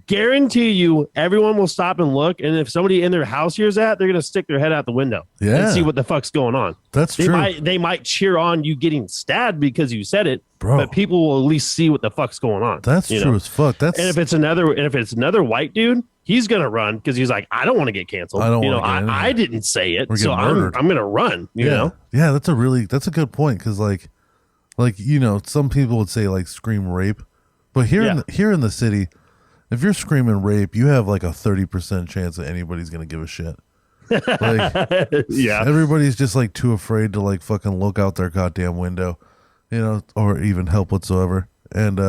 Guarantee you everyone will stop and look, and if somebody in their house hears that, they're gonna stick their head out the window and see what the fuck's going on. That's true. They might cheer on you getting stabbed because you said it, but people will at least see what the fuck's going on. That's true as fuck. And if it's another white dude, he's gonna run because he's like, I don't want to get canceled. I didn't say it, so I'm gonna run. You know? Yeah, that's a good point because like some people would say like scream rape, but here in the city, if you're screaming rape, you have like a 30% chance that anybody's going to give a shit. Like, everybody's just like too afraid to like fucking look out their goddamn window, or even help whatsoever. And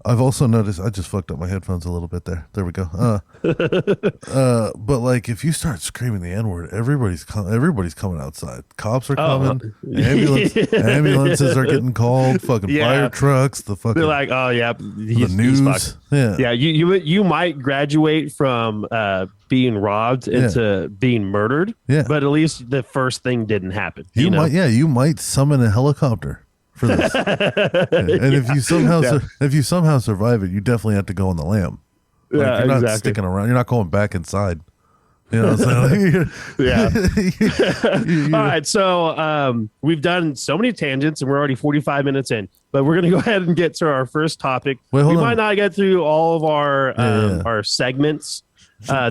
I've also noticed, I just fucked up my headphones a little bit there. There we go. But like, if you start screaming the N-word, everybody's coming outside. Cops are coming. Ambulances are getting called. Fucking fire trucks. The fucking. They're like, oh yeah, the news. Yeah. You might graduate from being robbed into being murdered. Yeah. But at least the first thing didn't happen. You might summon a helicopter for this. And if you somehow survive it, you definitely have to go on the lam. Like, you're not sticking around. You're not going back inside. You know what I'm saying? All right. So we've done so many tangents and we're already 45 minutes in, but we're going to go ahead and get to our first topic. We might not get through all of our segments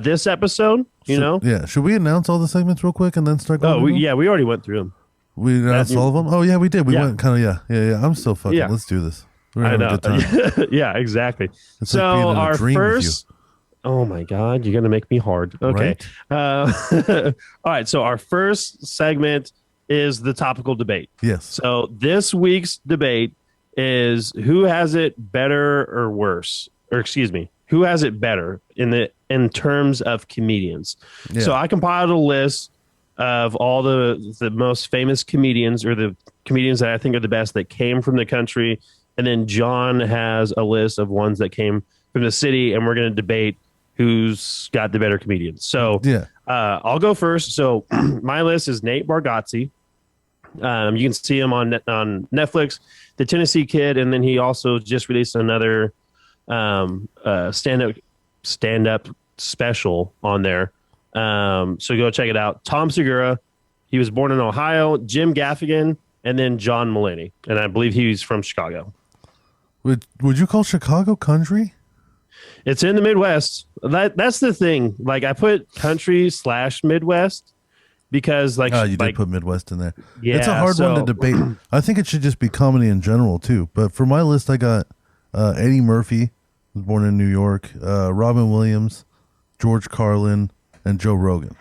this episode, you know? Yeah. Should we announce all the segments real quick and then start going? We already went through them. We announced all of them? Oh, yeah, we did. We went kind of, yeah. I'm still fucking, let's do this. We're having a good time. Yeah, exactly. It's so like our first, oh my God, you're going to make me hard. Okay. Right? All right. So our first segment is the topical debate. Yes. So this week's debate is who has it better or worse, or excuse me, who has it better in terms of comedians. Yeah. So I compiled a list of all the most famous comedians, or the comedians that I think are the best that came from the country. And then John has a list of ones that came from the city, and we're going to debate who's got the better comedians. So I'll go first. So my list is Nate Bargatze. You can see him on Netflix, The Tennessee Kid. And then he also just released another stand-up special on there. So go check it out. Tom Segura, he was born in Ohio. Jim Gaffigan, and then John Mulaney, and I believe he's from Chicago. Would you call Chicago country? It's in the Midwest. That's the thing. Like, I put country / Midwest because, like, you did put Midwest in there. Yeah, it's a hard one to debate. I think it should just be comedy in general too. But for my list, I got Eddie Murphy, was born in New York. Robin Williams, George Carlin, and Joe Rogan.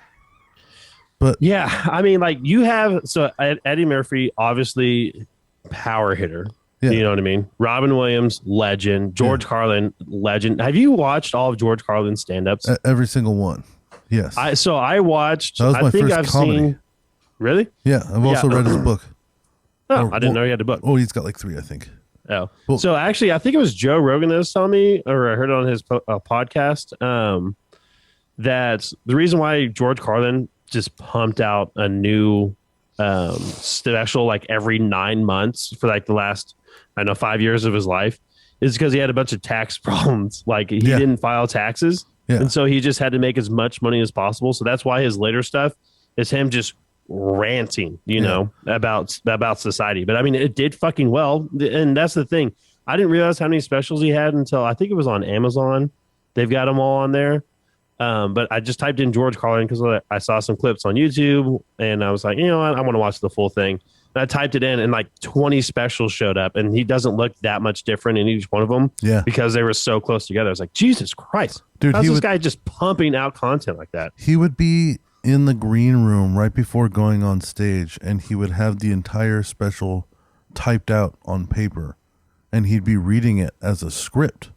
But yeah, I mean, like, you have Eddie Murphy, obviously power hitter. Yeah. You know what I mean? Robin Williams, legend. George Carlin, legend. Have you watched all of George Carlin's stand-ups? Every single one. Yes. I watched. That was my first comedy. Seen. Really? Yeah, I've also read his book. Oh, I didn't know he had a book. Oh, he's got like 3, I think. Oh, well, so actually, I think it was Joe Rogan that was telling me, or I heard it on his podcast. That the reason why George Carlin just pumped out a new special like every 9 months for like the last 5 years of his life is because he had a bunch of tax problems. Like he didn't file taxes, and so he just had to make as much money as possible. So that's why his later stuff is him just ranting, about society. But I mean, it did fucking well, and that's the thing. I didn't realize how many specials he had until I think it was on Amazon. They've got them all on there. But I just typed in George Carlin because I saw some clips on YouTube, and I was like, I want to watch the full thing. And I typed it in, and like 20 specials showed up, and he doesn't look that much different in each one of them. Yeah, because they were so close together. I was like, Jesus Christ, dude! How's this guy just pumping out content like that? He would be in the green room right before going on stage, and he would have the entire special typed out on paper, and he'd be reading it as a script.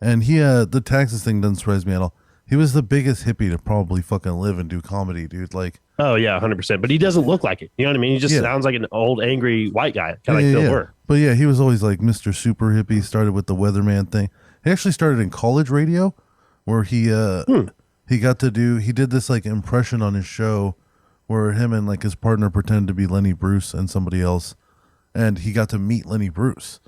And the taxes thing doesn't surprise me at all. He was the biggest hippie to probably fucking live and do comedy, dude. Like, oh yeah, 100%. But he doesn't look like it. You know what I mean? He just sounds like an old, angry white guy, kind of like Bill Burr. But yeah, he was always like Mr. Super Hippie. Started with the Weatherman thing. He actually started in college radio, where he did this like impression on his show, where him and like his partner pretended to be Lenny Bruce and somebody else, and he got to meet Lenny Bruce.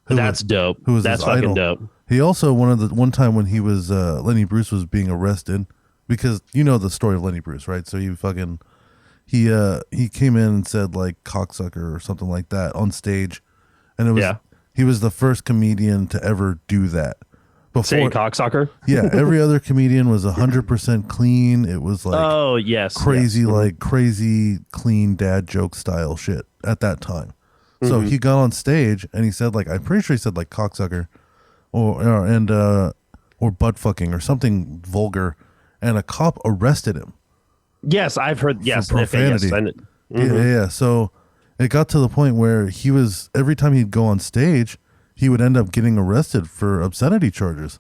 That's dope. That's fucking dope. He also one time when he was Lenny Bruce was being arrested, because you know the story of Lenny Bruce, right? So he came in and said like cocksucker or something like that on stage, and it was he was the first comedian to ever do that. Before, saying cocksucker? Yeah, every other comedian was 100% clean. It was like crazy clean dad joke style shit at that time. So he got on stage and he said like, I'm pretty sure he said like cocksucker or butt fucking or something vulgar, and a cop arrested him. Yes, I've heard. Yes, profanity. Yeah. So it got to the point where he was, every time he'd go on stage, he would end up getting arrested for obscenity charges.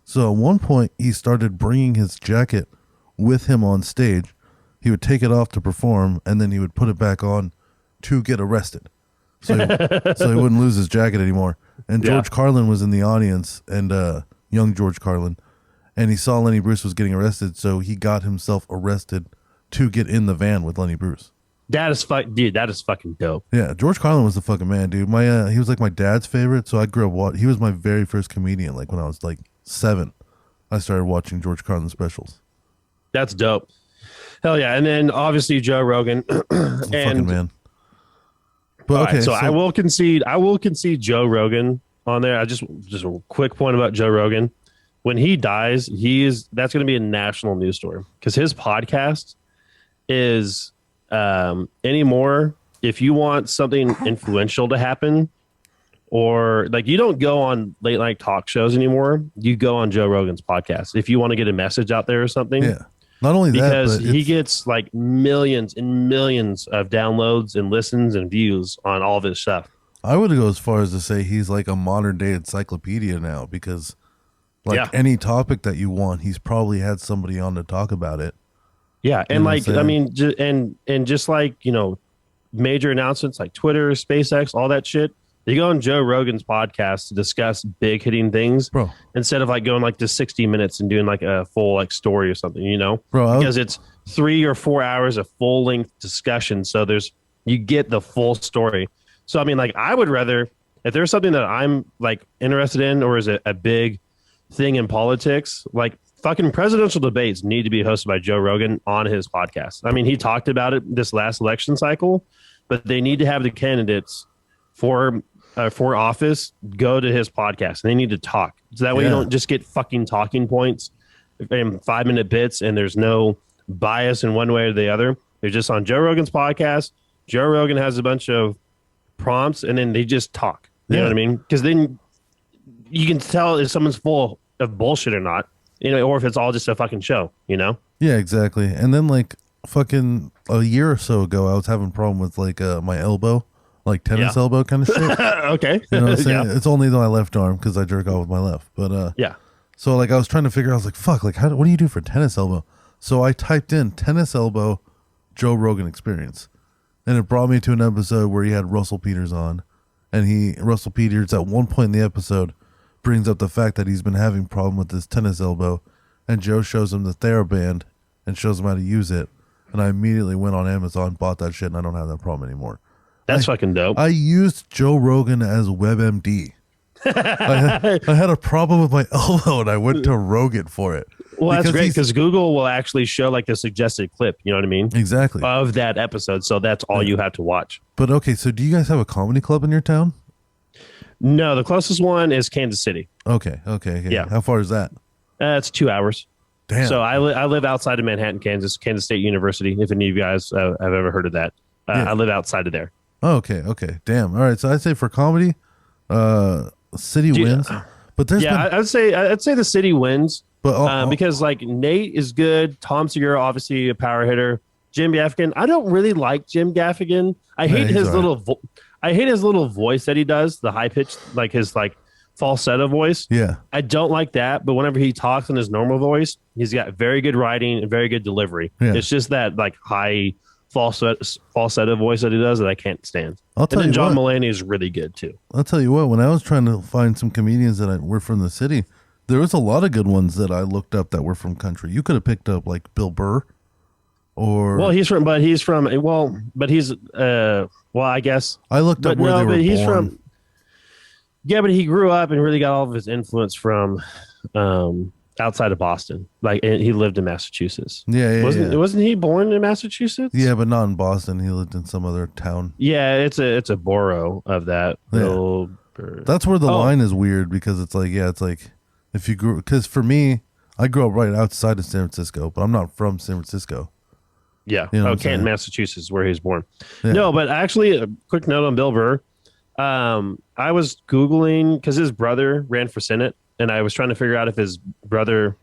So at one point, he started bringing his jacket with him on stage. He would take it off to perform, and then he would put it back on to get arrested. So he wouldn't lose his jacket anymore. And George Carlin was in the audience, and young George Carlin, and he saw Lenny Bruce was getting arrested, so he got himself arrested to get in the van with Lenny Bruce. That is fucking dope. Yeah, George Carlin was the fucking man, dude. He was like my dad's favorite, so I grew up he was my very first comedian. Like when I was like 7, I started watching George Carlin specials. That's dope. Hell yeah. And then obviously Joe Rogan. Fucking man. But okay, so I will concede Joe Rogan on there. Just a quick point about Joe Rogan. When he dies, that's going to be a national news story because his podcast is anymore. If you want something influential to happen, or like you don't go on late night talk shows anymore, you go on Joe Rogan's podcast if you want to get a message out there or something. Yeah. Not only because that, but he gets like millions and millions of downloads and listens and views on all of his stuff. I would go as far as to say he's like a modern day encyclopedia now because like any topic that you want, he's probably had somebody on to talk about it. Yeah. And like, I mean, and just like, you know, major announcements like Twitter, SpaceX, all that shit. You go on Joe Rogan's podcast to discuss big hitting things, bro, instead of like going like to 60 minutes and doing like a full like story or something, you know, bro, because it's 3 or 4 hours of full length discussion. So you get the full story. So, I mean, like I would rather, if there's something that I'm like interested in, or is it a big thing in politics, like fucking presidential debates need to be hosted by Joe Rogan on his podcast. I mean, he talked about it this last election cycle, but they need to have the candidates for office go to his podcast and they need to talk. So that way you don't just get fucking talking points and 5-minute bits and there's no bias in one way or the other. They're just on Joe Rogan's podcast. Joe Rogan has a bunch of prompts and then they just talk. You know what I mean? Because then you can tell if someone's full of bullshit or not, you know, or if it's all just a fucking show, you know? Yeah, exactly. And then like fucking a year or so ago, I was having a problem with like my elbow. Like tennis elbow kind of shit. Okay. You know what I'm saying? It's only my left arm because I jerk off with my left. But so like I was trying to figure out, I was like, fuck, like what do you do for tennis elbow? So I typed in tennis elbow Joe Rogan experience. And it brought me to an episode where he had Russell Peters on. And Russell Peters at one point in the episode brings up the fact that he's been having a problem with his tennis elbow. And Joe shows him the TheraBand and shows him how to use it. And I immediately went on Amazon, bought that shit, and I don't have that problem anymore. That's fucking dope. I used Joe Rogan as WebMD. I had a problem with my elbow and I went to Rogan for it. Well, that's great because Google will actually show like the suggested clip, you know what I mean? Exactly. Of that episode. So that's all you have to watch. But okay, so do you guys have a comedy club in your town? No, the closest one is Kansas City. Okay. Yeah. How far is that? It's 2 hours. Damn. So I live outside of Manhattan, Kansas State University, if any of you guys have ever heard of that. I live outside of there. Oh, okay. Damn. All right. So I'd say for comedy, City wins. But there's I'd say the City wins. But because like Nate is good, Tom Segura obviously a power hitter. Jim Gaffigan, I don't really like Jim Gaffigan. I hate his little voice that he does, the high pitched like his like falsetto voice. Yeah, I don't like that. But whenever he talks in his normal voice, he's got very good writing and very good delivery. Yeah. It's just that like high falsetto voice that he does that I can't stand. And then John Mulaney is really good too. I'll tell you what, when I was trying to find some comedians that were from the city, there was a lot of good ones that I looked up that were from country. You could have picked up like Bill Burr or I guess I looked up where they were born. But he grew up and really got all of his influence from outside of Boston. Like he lived in Massachusetts. Wasn't he born in Massachusetts? Yeah, but not in Boston. He lived in some other town. Yeah, it's a borough of that. Yeah. That's where the line is weird because it's like if you grew, because for me, I grew up right outside of San Francisco, but I'm not from San Francisco. Yeah. You know Canton, Massachusetts is where he was born. Yeah. No, but actually a quick note on Bill Burr. I was Googling because his brother ran for Senate. And I was trying to figure out if his brother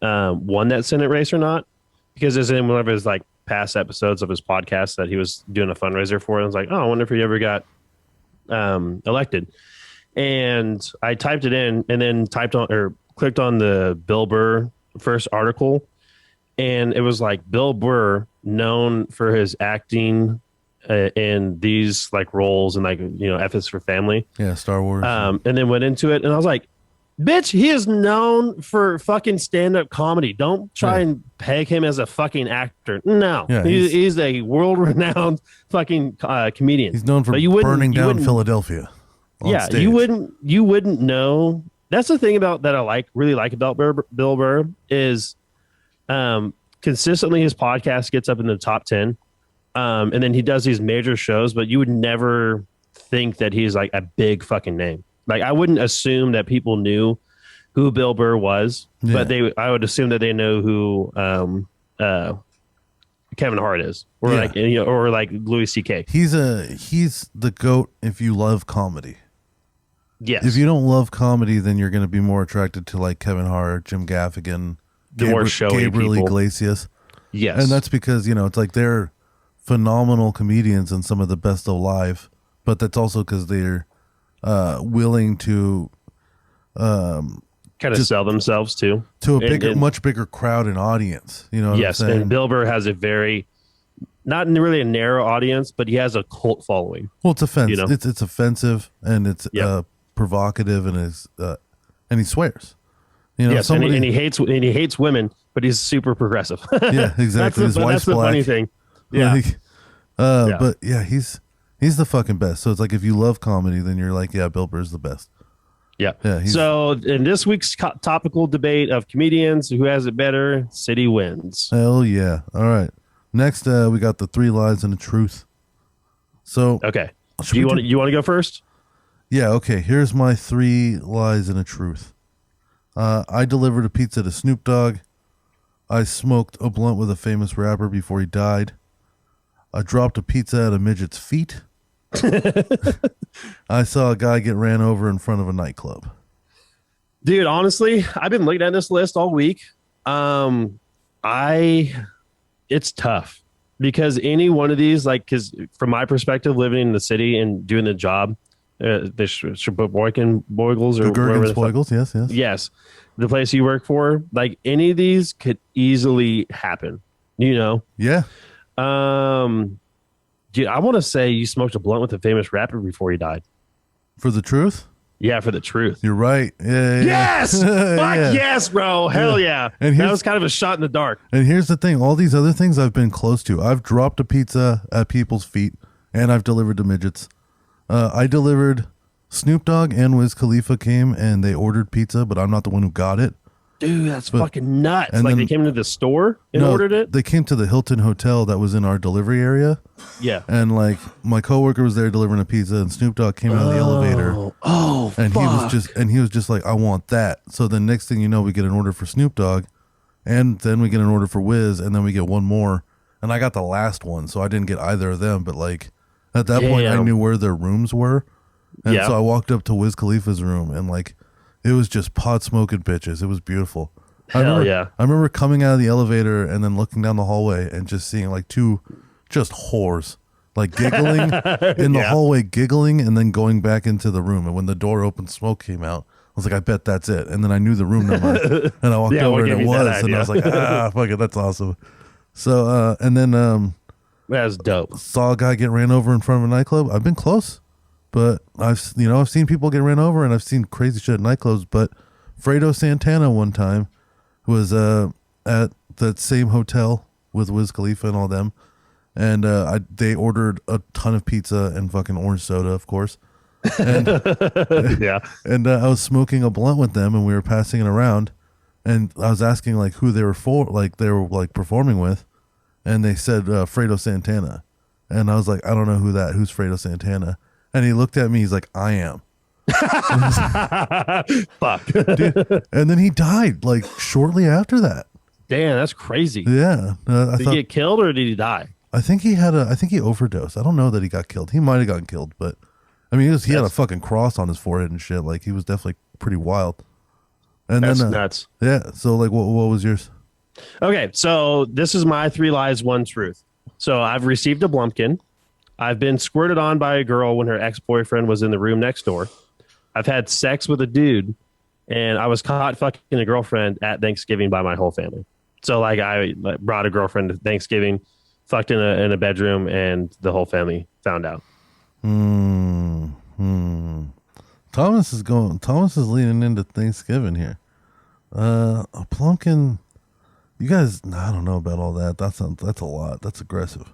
won that Senate race or not, because there's in one of his like past episodes of his podcast that he was doing a fundraiser for. And I was like, oh, I wonder if he ever got elected. And I typed it in and then clicked on the Bill Burr first article. And it was like Bill Burr, known for his acting in these like roles and like, F is for Family. Yeah, Star Wars. And then went into it and I was like, bitch, he is known for fucking stand-up comedy. Don't try and peg him as a fucking actor. No, he's a world-renowned fucking comedian. He's known for burning down Philadelphia. Yeah, stage. You wouldn't know. That's the thing that I really like about Bill Burr is consistently his podcast gets up in the top 10. And then he does these major shows, but you would never think that he's like a big fucking name. Like I wouldn't assume that people knew who Bill Burr was, but I would assume that they know who Kevin Hart is, or like Louis C.K. He's the GOAT if you love comedy. Yes. If you don't love comedy, then you're going to be more attracted to like Kevin Hart, Jim Gaffigan, Gabriel Iglesias. Yes. And that's because, it's like they're phenomenal comedians and some of the best alive, but that's also because they're willing to kind of sell themselves to a much bigger crowd and audience. Yes, and Bill Burr has a very not really a narrow audience, but he has a cult following. Well, it's offensive. It's offensive and it's provocative and he swears. Yes, and he hates women, but he's super progressive. Yeah, exactly. That's the funny thing. Yeah, but yeah, he's the fucking best. So it's like if you love comedy, then you're like, yeah, Bill Burr's the best. Yeah. So in this week's topical debate of comedians, who has it better? City wins. Hell yeah! All right. Next, we got the 3 lies and a truth. So okay, you want to go first? Yeah. Okay. Here's my 3 lies and a truth. I delivered a pizza to Snoop Dogg. I smoked a blunt with a famous rapper before he died. I dropped a pizza at a midget's feet. I saw a guy get ran over in front of a nightclub. Dude, honestly, I've been looking at this list all week. It's tough because any one of these, because from my perspective, living in the city and doing the job, the Boygles or Boygles, yes, the place you work for, like any of these could easily happen. Yeah. Dude, I want to say you smoked a blunt with a famous rapper before he died. For the truth? Yeah, for the truth. You're right. Yeah. Yes! Fuck yes, bro. Hell yeah. And that was kind of a shot in the dark. And here's the thing. All these other things I've been close to. I've dropped a pizza at people's feet, and I've delivered to midgets. I delivered Snoop Dogg and Wiz Khalifa came, and they ordered pizza, but I'm not the one who got it. Dude, that's fucking nuts. Like they came to the store and ordered it? They came to the Hilton Hotel that was in our delivery area. Yeah. And like my coworker was there delivering a pizza and Snoop Dogg came out of the elevator. Oh, and fuck. he was just like, I want that. So then next thing you know, we get an order for Snoop Dogg and then we get an order for Wiz and then we get one more. And I got the last one, so I didn't get either of them. But like at that point I knew where their rooms were. And so I walked up to Wiz Khalifa's room and like it was just pot smoking bitches. It was beautiful. I remember coming out of the elevator and then looking down the hallway and just seeing like 2 just whores like giggling in the hallway, giggling and then going back into the room. And when the door opened, smoke came out. I was like, I bet that's it. And then I knew the room number and I walked over and it was. And I was like, fuck it, that's awesome. So and then that's dope. Saw a guy get ran over in front of a nightclub. I've been close. But I've seen people get ran over and I've seen crazy shit at nightclubs. But Fredo Santana one time was at that same hotel with Wiz Khalifa and all them. And they ordered a ton of pizza and fucking orange soda, of course. And, and I was smoking a blunt with them and we were passing it around. And I was asking like who they were for, like they were like performing with. And they said Fredo Santana. And I was like, I don't know who's Fredo Santana. And he looked at me. He's like, I am. Fuck. Dude. And then he died like shortly after that. Damn, that's crazy. Yeah. Did he get killed or did he die? I think he overdosed. I don't know that he got killed. He might have gotten killed, but I mean, he had a fucking cross on his forehead and shit. Like he was definitely pretty wild. And that's then nuts. Yeah. So like, what was yours? Okay. So this is my 3 lies, 1 truth. So I've received a Blumpkin. I've been squirted on by a girl when her ex-boyfriend was in the room next door. I've had sex with a dude, and I was caught fucking a girlfriend at Thanksgiving by my whole family. So like I brought a girlfriend to Thanksgiving, fucked in a bedroom, and the whole family found out. Thomas is leaning into Thanksgiving here. A plumpkin. You guys, I don't know about all that. That's a lot. That's aggressive.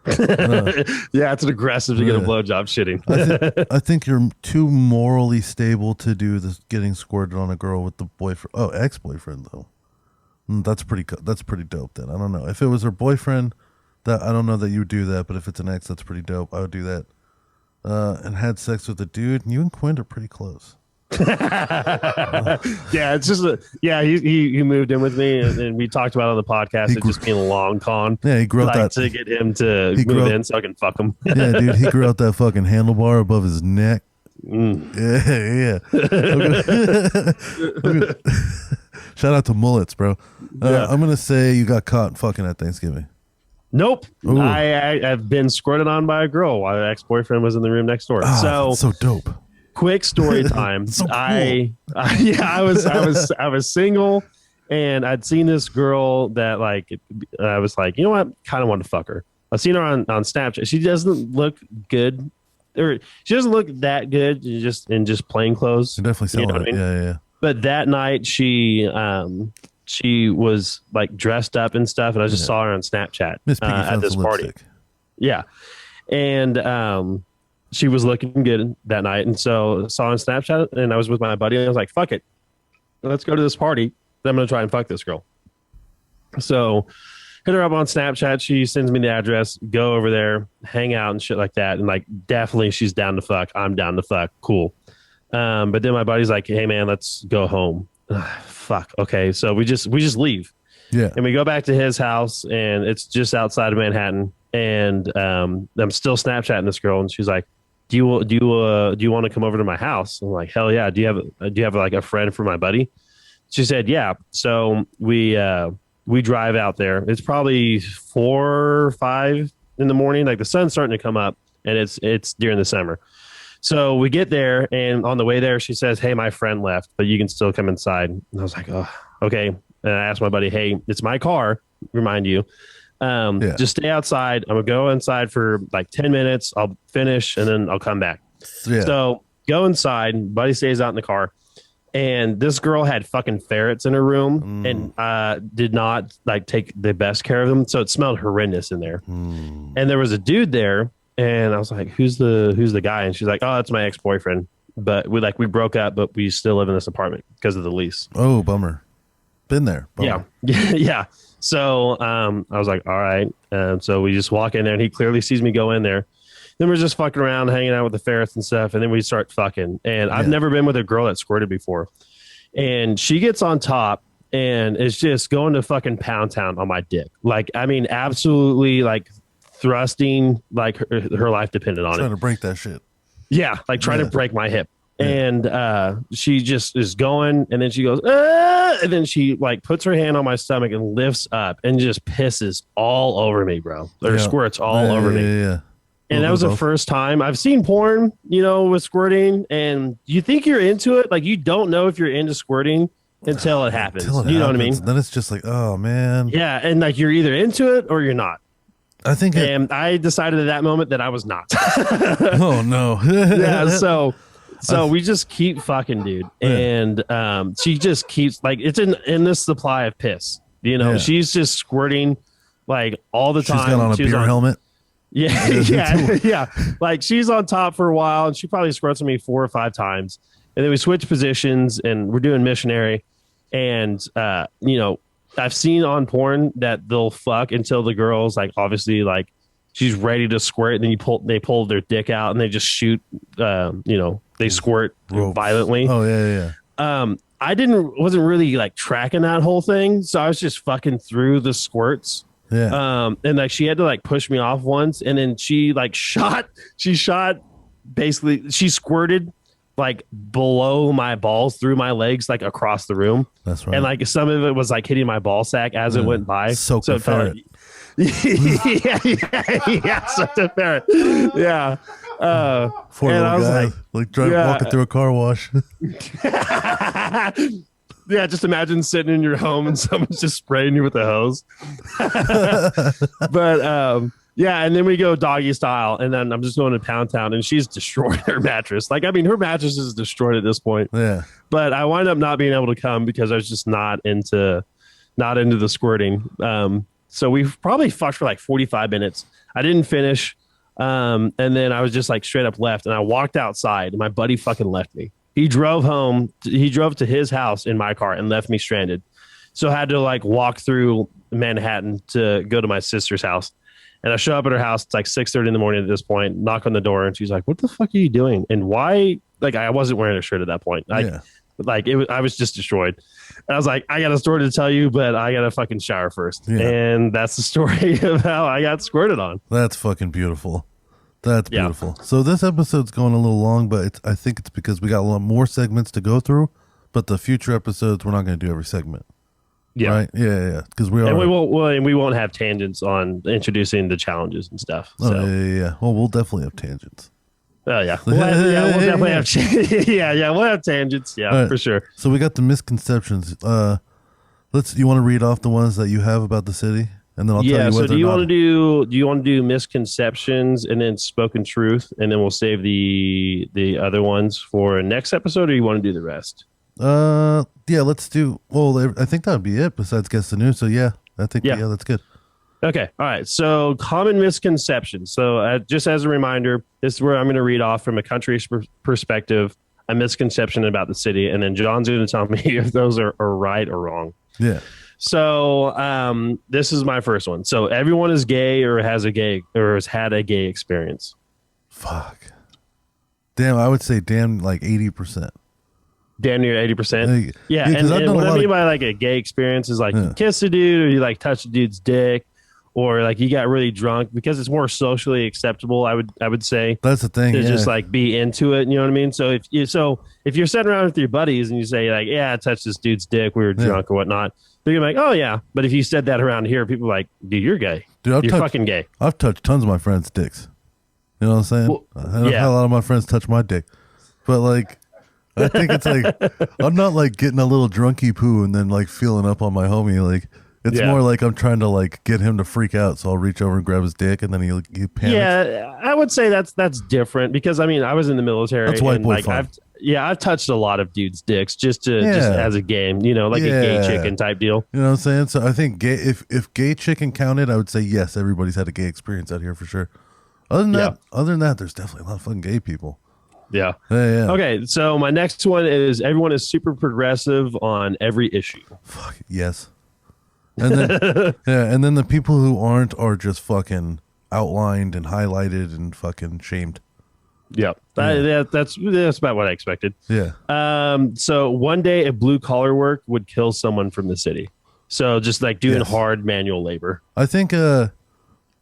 Yeah, it's an aggressive to get a blowjob shitting. I think you're too morally stable to do this getting squirted on a girl with the boyfriend. Oh, ex-boyfriend though. That's pretty dope then. I don't know. If it was her boyfriend, that I don't know that you would do that, but if it's an ex, that's pretty dope. I would do that. And had sex with a dude. You and Quinn are pretty close. Yeah, it's just he moved in with me, and we talked about it on the podcast. It just being a long con. Yeah, he grew out that to get him to move in so I can fuck him. Yeah, dude, he grew out that fucking handlebar above his neck. Yeah. Shout out to mullets, bro. I'm gonna say you got caught fucking at Thanksgiving. Nope. I've been squirted on by a girl while my ex-boyfriend was in the room next door. That's so dope. Quick story time. So cool. I was single, and I'd seen this girl that like I was like, you know what, kind of want to fuck her. I've seen her on Snapchat. She doesn't look good, or she doesn't look that good in just plain clothes. You definitely selling it. I mean? Yeah. But that night she was like dressed up and stuff, and I just saw her on Snapchat at this party. Lipstick. Yeah, and she was looking good that night, and so I saw her on Snapchat, and I was with my buddy, and I was like, "Fuck it, let's go to this party. I'm gonna try and fuck this girl." So hit her up on Snapchat. She sends me the address. Go over there, hang out, and shit like that. And like, definitely, she's down to fuck. I'm down to fuck. Cool. But then my buddy's like, "Hey man, let's go home." Fuck. Okay. So we just leave. Yeah. And we go back to his house, and it's just outside of Manhattan. And I'm still Snapchatting this girl, and she's like, "Do you want to come over to my house?" I'm like, "Hell yeah." Do you have like a friend for my buddy? She said, "Yeah." So we drive out there. It's probably 4 or 5 in the morning. Like the sun's starting to come up, and it's during the summer. So we get there, and on the way there, she says, "Hey, my friend left, but you can still come inside." And I was like, "Oh, okay." And I asked my buddy, "Hey, it's my car. Remind you, just stay outside. I'm gonna go inside for like 10 minutes. I'll finish, and then I'll come back." Yeah. So go inside. Buddy stays out in the car, and this girl had fucking ferrets in her room, and did not like take the best care of them, so it smelled horrendous in there. And there was a dude there. And I was like, who's the guy? And she's like, "Oh, that's my ex-boyfriend. But we broke up, but we still live in this apartment because of the lease." Oh, bummer. Been there. Bummer. Yeah. Yeah. So I was like, all right. So we just walk in there, and he clearly sees me go in there. Then we're just fucking around, hanging out with the ferrets and stuff. And then we start fucking. And I've never been with a girl that squirted before. And she gets on top and is just going to fucking pound town on my dick. Like, I mean, absolutely like thrusting, like her life depended on it. Trying to break that shit. Yeah, like trying to break my hip. Yeah. And she just is going, and then she goes, "Ah!" And then she like puts her hand on my stomach and lifts up and just pisses all over me, bro. Or squirts all over me. Yeah. And that was the first time I've seen porn, with squirting, and you think you're into it. Like, you don't know if you're into squirting until it happens. What I mean? Then it's just like, oh man. Yeah, and like you're either into it or you're not. I think I decided at that moment that I was not. Oh no. Yeah, so we just keep fucking, dude. And she just keeps like, it's in this supply of piss. She's just squirting like all the time. She's got on a beer helmet. Yeah, yeah. Like, she's on top for a while, and she probably squirts on me 4 or 5 times. And then we switch positions, and we're doing missionary. And I've seen on porn that they'll fuck until the girl's like, obviously, like, she's ready to squirt, and then they pull their dick out, and they just shoot. They squirt violently. Oh yeah. I wasn't really like tracking that whole thing, so I was just fucking through the squirts. Yeah. And like she had to like push me off once, and then she basically she squirted like below my balls through my legs, like across the room. That's right. And like some of it was like hitting my ball sack as it went by. Soaked the ferret. Yeah, soaked the ferret. Yeah. Poor and little I was guy, walking through a car wash. Yeah, just imagine sitting in your home and someone's just spraying you with a hose. But yeah, and then we go doggy style, and then I'm just going to Pound Town, and she's destroyed her mattress. Like, I mean, her mattress is destroyed at this point. Yeah. But I wind up not being able to come because I was just not into the squirting. So we probably fucked for like 45 minutes. I didn't finish. And then I was just like straight up left, and I walked outside, and my buddy fucking left me. He drove home. He drove to his house in my car and left me stranded. So I had to like walk through Manhattan to go to my sister's house. And I show up at her house. It's like 6:30 in the morning at this point. Knock on the door, and she's like, "What the fuck are you doing? And why?" Like, I wasn't wearing a shirt at that point. I was just destroyed. And I was like, "I got a story to tell you, but I got to fucking shower first." Yeah. And that's the story of how I got squirted on. That's fucking beautiful. That's beautiful. Yeah. So this episode's going a little long, but I think it's because we got a lot more segments to go through. But the future episodes, we're not going to do every segment. Yeah. Right. Yeah. Because we won't have tangents on introducing the challenges and stuff. So. Oh yeah. Well, we'll definitely have tangents. Oh yeah. We'll definitely have. We'll have tangents. Yeah, right. For sure. So we got the misconceptions. You want to read off the ones that you have about the city, and then I'll tell you. So do you want to do misconceptions and then spoken truth, and then we'll save the other ones for next episode, or you want to do the rest? Yeah, let's do. Well, I think that would be it. Besides guess the news, so yeah, I think that's good. Okay, all right. So common misconceptions. So just as a reminder, this is where I'm going to read off from a country perspective a misconception about the city, and then John's going to tell me if those are right or wrong. Yeah. So this is my first one. So everyone is gay or has had a gay experience. Fuck. Damn, I would say like 80%. Damn near 80%. Yeah, and what I mean by like a gay experience is like you kiss a dude, or you like touch a dude's dick, or like you got really drunk, because it's more socially acceptable. I would say that's the thing. To just like be into it. You know what I mean? So if you're sitting around with your buddies and you say like, "Yeah, I touched this dude's dick, we were drunk or whatnot," they're like, "Oh yeah." But if you said that around here, people are like, "Dude, you're gay. Dude, you're fucking gay." I've touched tons of my friends' dicks. You know what I'm saying? Well, I've had a lot of my friends touch my dick, but like. I think it's like I'm not like getting a little drunky poo and then like feeling up on my homie. Like it's more like I'm trying to like get him to freak out, so I'll reach over and grab his dick, and then he panics. Yeah, I would say that's different, because I mean I was in the military. That's white boy fun. I've touched a lot of dudes' dicks just as a game, like a gay chicken type deal. You know what I'm saying? So I think if gay chicken counted, I would say yes, everybody's had a gay experience out here for sure. Other than that, there's definitely a lot of fucking gay people. Yeah. Okay, so my next one is everyone is super progressive on every issue. Fuck yes. And then and then the people who aren't are just fucking outlined and highlighted and fucking shamed. Yep. That's about what I expected. Yeah. So one day a blue collar work would kill someone from the city. So just like doing hard manual labor. I think there's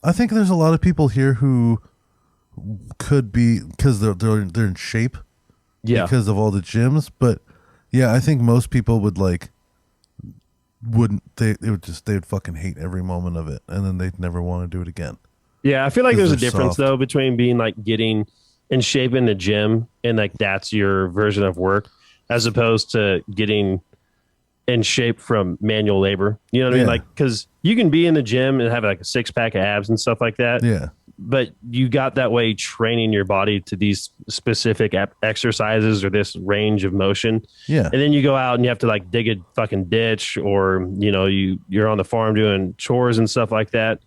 a lot of people here who could be, because they're in shape, because of all the gyms. But yeah, I think most people would they'd fucking hate every moment of it, and then they'd never want to do it again. Yeah, I feel like there's a difference though between being like getting in shape in the gym and like that's your version of work, as opposed to getting in shape from manual labor. You know what I mean? Like, because you can be in the gym and have like a 6-pack of abs and stuff like that. Yeah. But you got that way training your body to these specific exercises or this range of motion. Yeah. And then you go out and you have to like dig a fucking ditch, or, you're on the farm doing chores and stuff like that.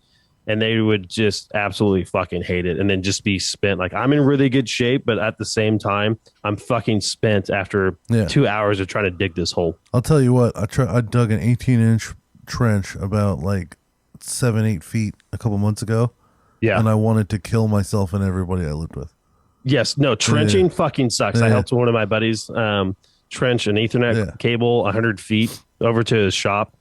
And they would just absolutely fucking hate it, and then just be spent. Like, I'm in really good shape, but at the same time, I'm fucking spent after 2 hours of trying to dig this hole. I'll tell you what, I dug an 18-inch trench about like 7-8 feet a couple months ago. Yeah. And I wanted to kill myself and everybody I lived with. Yes. No, trenching fucking sucks. I helped one of my buddies trench an Ethernet cable 100 feet over to his shop.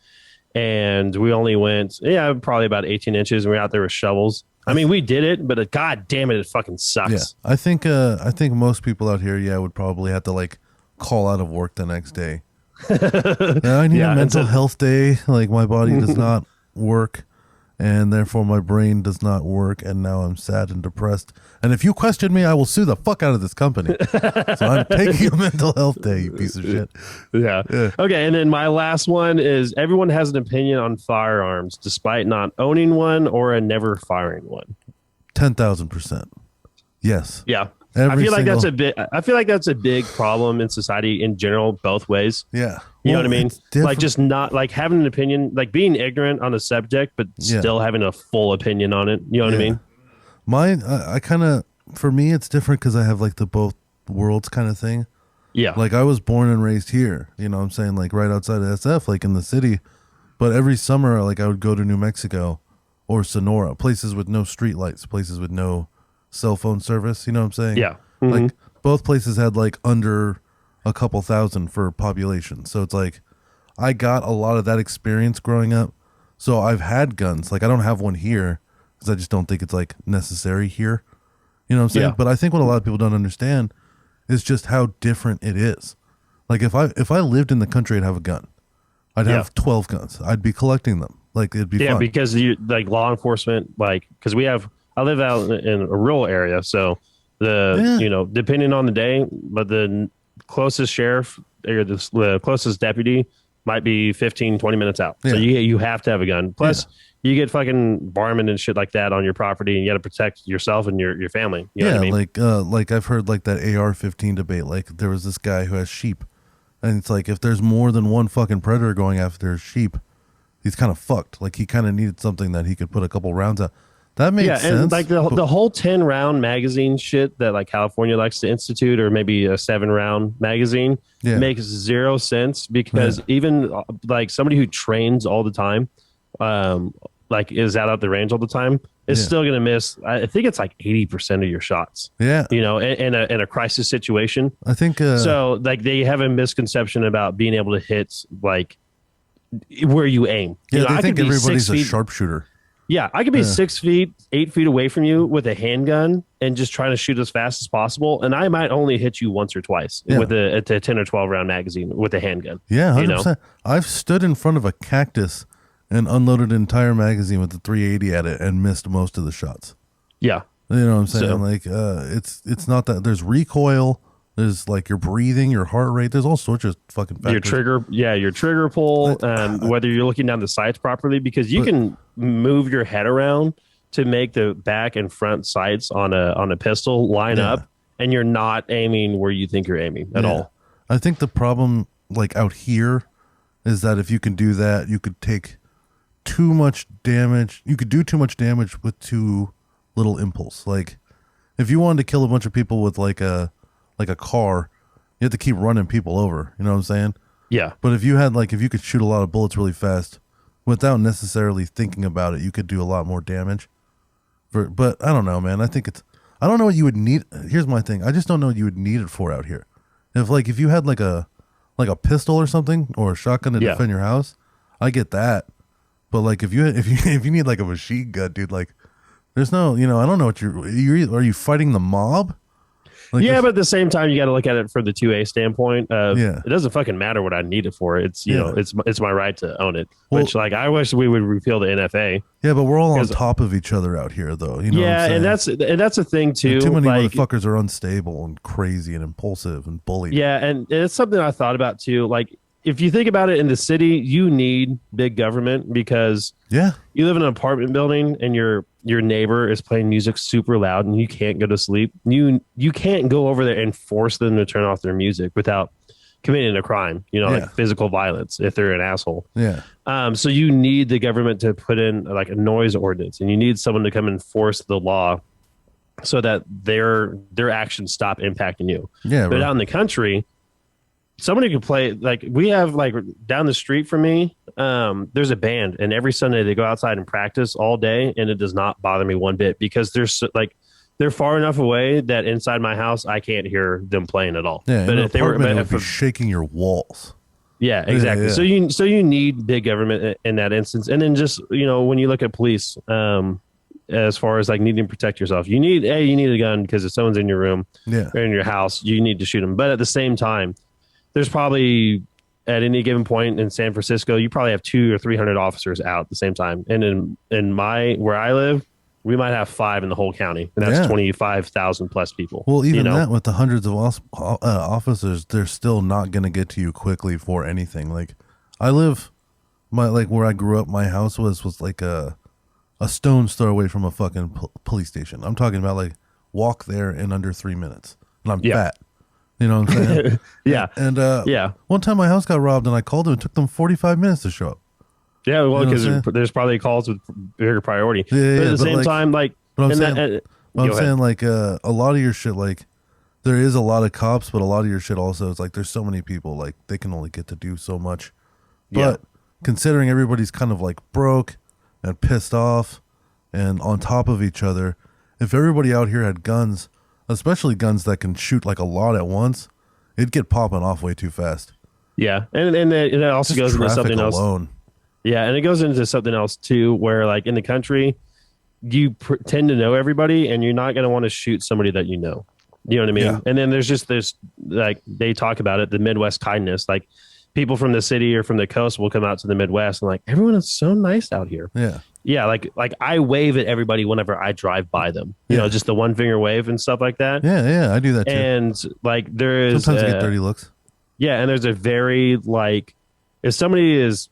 And we only went, probably about 18 inches. And we were out there with shovels. I mean, we did it, but god damn it fucking sucks. Yeah. I think most people out here, would probably have to like call out of work the next day. I need a mental health day. Like, my body does not work. and therefore my brain does not work, and now I'm sad and depressed. And if you question me, I will sue the fuck out of this company. So I'm taking a mental health day, you piece of shit. Yeah. Okay, and then my last one is everyone has an opinion on firearms despite not owning one or never firing one. 10,000%. Yes. Yeah. I feel like that's a big problem in society in general, both ways. Yeah. You know what I mean? Like just not like having an opinion, like being ignorant on a subject, but still having a full opinion on it. You know what I mean? Mine, I kind of, for me, it's different because I have like the both worlds kind of thing. Yeah. Like I was born and raised here, you know what I'm saying? Like right outside of SF, like in the city. But every summer, like I would go to New Mexico or Sonora, places with no street lights, places with no cell phone service. You know what I'm saying? Yeah. Like both places had like under a couple thousand for population. So it's like I got a lot of that experience growing up. So I've had guns. Like I don't have one here because I just don't think it's like necessary here. You know what I'm saying? Yeah. But I think what a lot of people don't understand is just how different it is. Like if I lived in the country, I'd have a gun. I'd have 12 guns. I'd be collecting them. Like it'd be fun. Because you like law enforcement, like because I live out in a rural area, so depending on the day, but the closest sheriff or the closest deputy might be 15, 20 minutes out. So you have to have a gun. Plus you get fucking barmen and shit like that on your property, and you got to protect yourself and your family. You know what I mean? Like I've heard like that AR-15 debate. Like there was this guy who has sheep, and it's like if there's more than one fucking predator going after sheep, he's kind of fucked. Like he kind of needed something that he could put a couple rounds out. That makes sense. And like the whole 10-round magazine shit that like California likes to institute, or maybe a 7-round magazine, makes zero sense because even like somebody who trains all the time, like is out at the range all the time, is still going to miss. I think it's like 80% of your shots. Yeah. You know, in a crisis situation. I think so. Like they have a misconception about being able to hit like where you aim. Yeah, you know, they think everybody's a sharpshooter. Yeah, I could be 6 feet, 8 feet away from you with a handgun and just trying to shoot as fast as possible, and I might only hit you once or twice with a 10 or 12 round magazine with a handgun. Yeah, 100%. You know? I've stood in front of a cactus and unloaded an entire magazine with the 380 at it and missed most of the shots. Yeah, you know what I'm saying? So, like, it's not that there's recoil. There's like your breathing, your heart rate. There's all sorts of fucking factors. Your trigger pull, whether you're looking down the sights properly, because you can move your head around to make the back and front sights on a pistol line up, and you're not aiming where you think you're aiming at all. I think the problem, like out here, is that if you can do that, you could take too much damage. You could do too much damage with too little impulse. Like if you wanted to kill a bunch of people with like a car, you have to keep running people over. You know what I'm saying? Yeah. But if you could shoot a lot of bullets really fast without necessarily thinking about it, you could do a lot more damage. But I don't know, man. I don't know what you would need. Here's my thing. I just don't know what you would need it for out here. If you had like a pistol or something or a shotgun to defend your house, I get that. But like if you need like a machine gun, dude, like there's no, I don't know what are you fighting the mob? Like but at the same time, you got to look at it from the 2A standpoint. It doesn't fucking matter what I need it for. It's it's my right to own it. Which like I wish we would repeal the NFA. Yeah, but we're all on top of each other out here, though. You know what I'm saying? and that's a thing too. Too many motherfuckers are unstable and crazy and impulsive and bullied. Yeah, and it's something I thought about too. Like if you think about it, in the city, you need big government because you live in an apartment building and your neighbor is playing music super loud and you can't go to sleep. You can't go over there and force them to turn off their music without committing a crime, like physical violence if they're an asshole. Yeah. So you need the government to put in like a noise ordinance, and you need someone to come and enforce the law so that their actions stop impacting you. Yeah. But out in the country, somebody could play, like we have like down the street from me, there's a band, and every Sunday they go outside and practice all day, and it does not bother me one bit because they're far enough away that inside my house I can't hear them playing at all. Yeah, but if they were shaking your walls. Yeah, exactly. Yeah. So you need big government in that instance, and then just when you look at police, as far as like needing to protect yourself, you need a gun because if someone's in your room or in your house, you need to shoot them. But at the same time, there's probably at any given point in San Francisco, you probably have 200 or 300 officers out at the same time. And in where I live, we might have 5 in the whole county, and that's 25,000 plus people. Well, even that with the hundreds of officers, they're still not going to get to you quickly for anything. Like where I grew up, my house was like a stone's throw away from a fucking police station. I'm talking about like walk there in under 3 minutes, and I'm fat. You know what I'm saying? Yeah. And one time my house got robbed, and I called them. It took them 45 minutes to show up. Yeah, well, because there's probably calls with bigger priority. Yeah, but at the same time, like, I'm saying, like, a lot of your shit, like, there is a lot of cops, but a lot of your shit also is like, there's so many people, like, they can only get to do so much. But considering everybody's kind of like broke and pissed off and on top of each other, if everybody out here had guns, especially guns that can shoot like a lot at once, it'd get popping off way too fast. Yeah, and it also goes into something else. Yeah, and it goes into something else too, where like in the country, you tend to know everybody, and you're not going to want to shoot somebody that you know. You know what I mean? Yeah. And then there's like they talk about it, the Midwest kindness. Like people from the city or from the coast will come out to the Midwest and like everyone is so nice out here. Yeah. Yeah, like I wave at everybody whenever I drive by them. You know, just the one finger wave and stuff like that. Yeah, I do that too. And like there is sometimes I get dirty looks. Yeah, and there's a very like if somebody is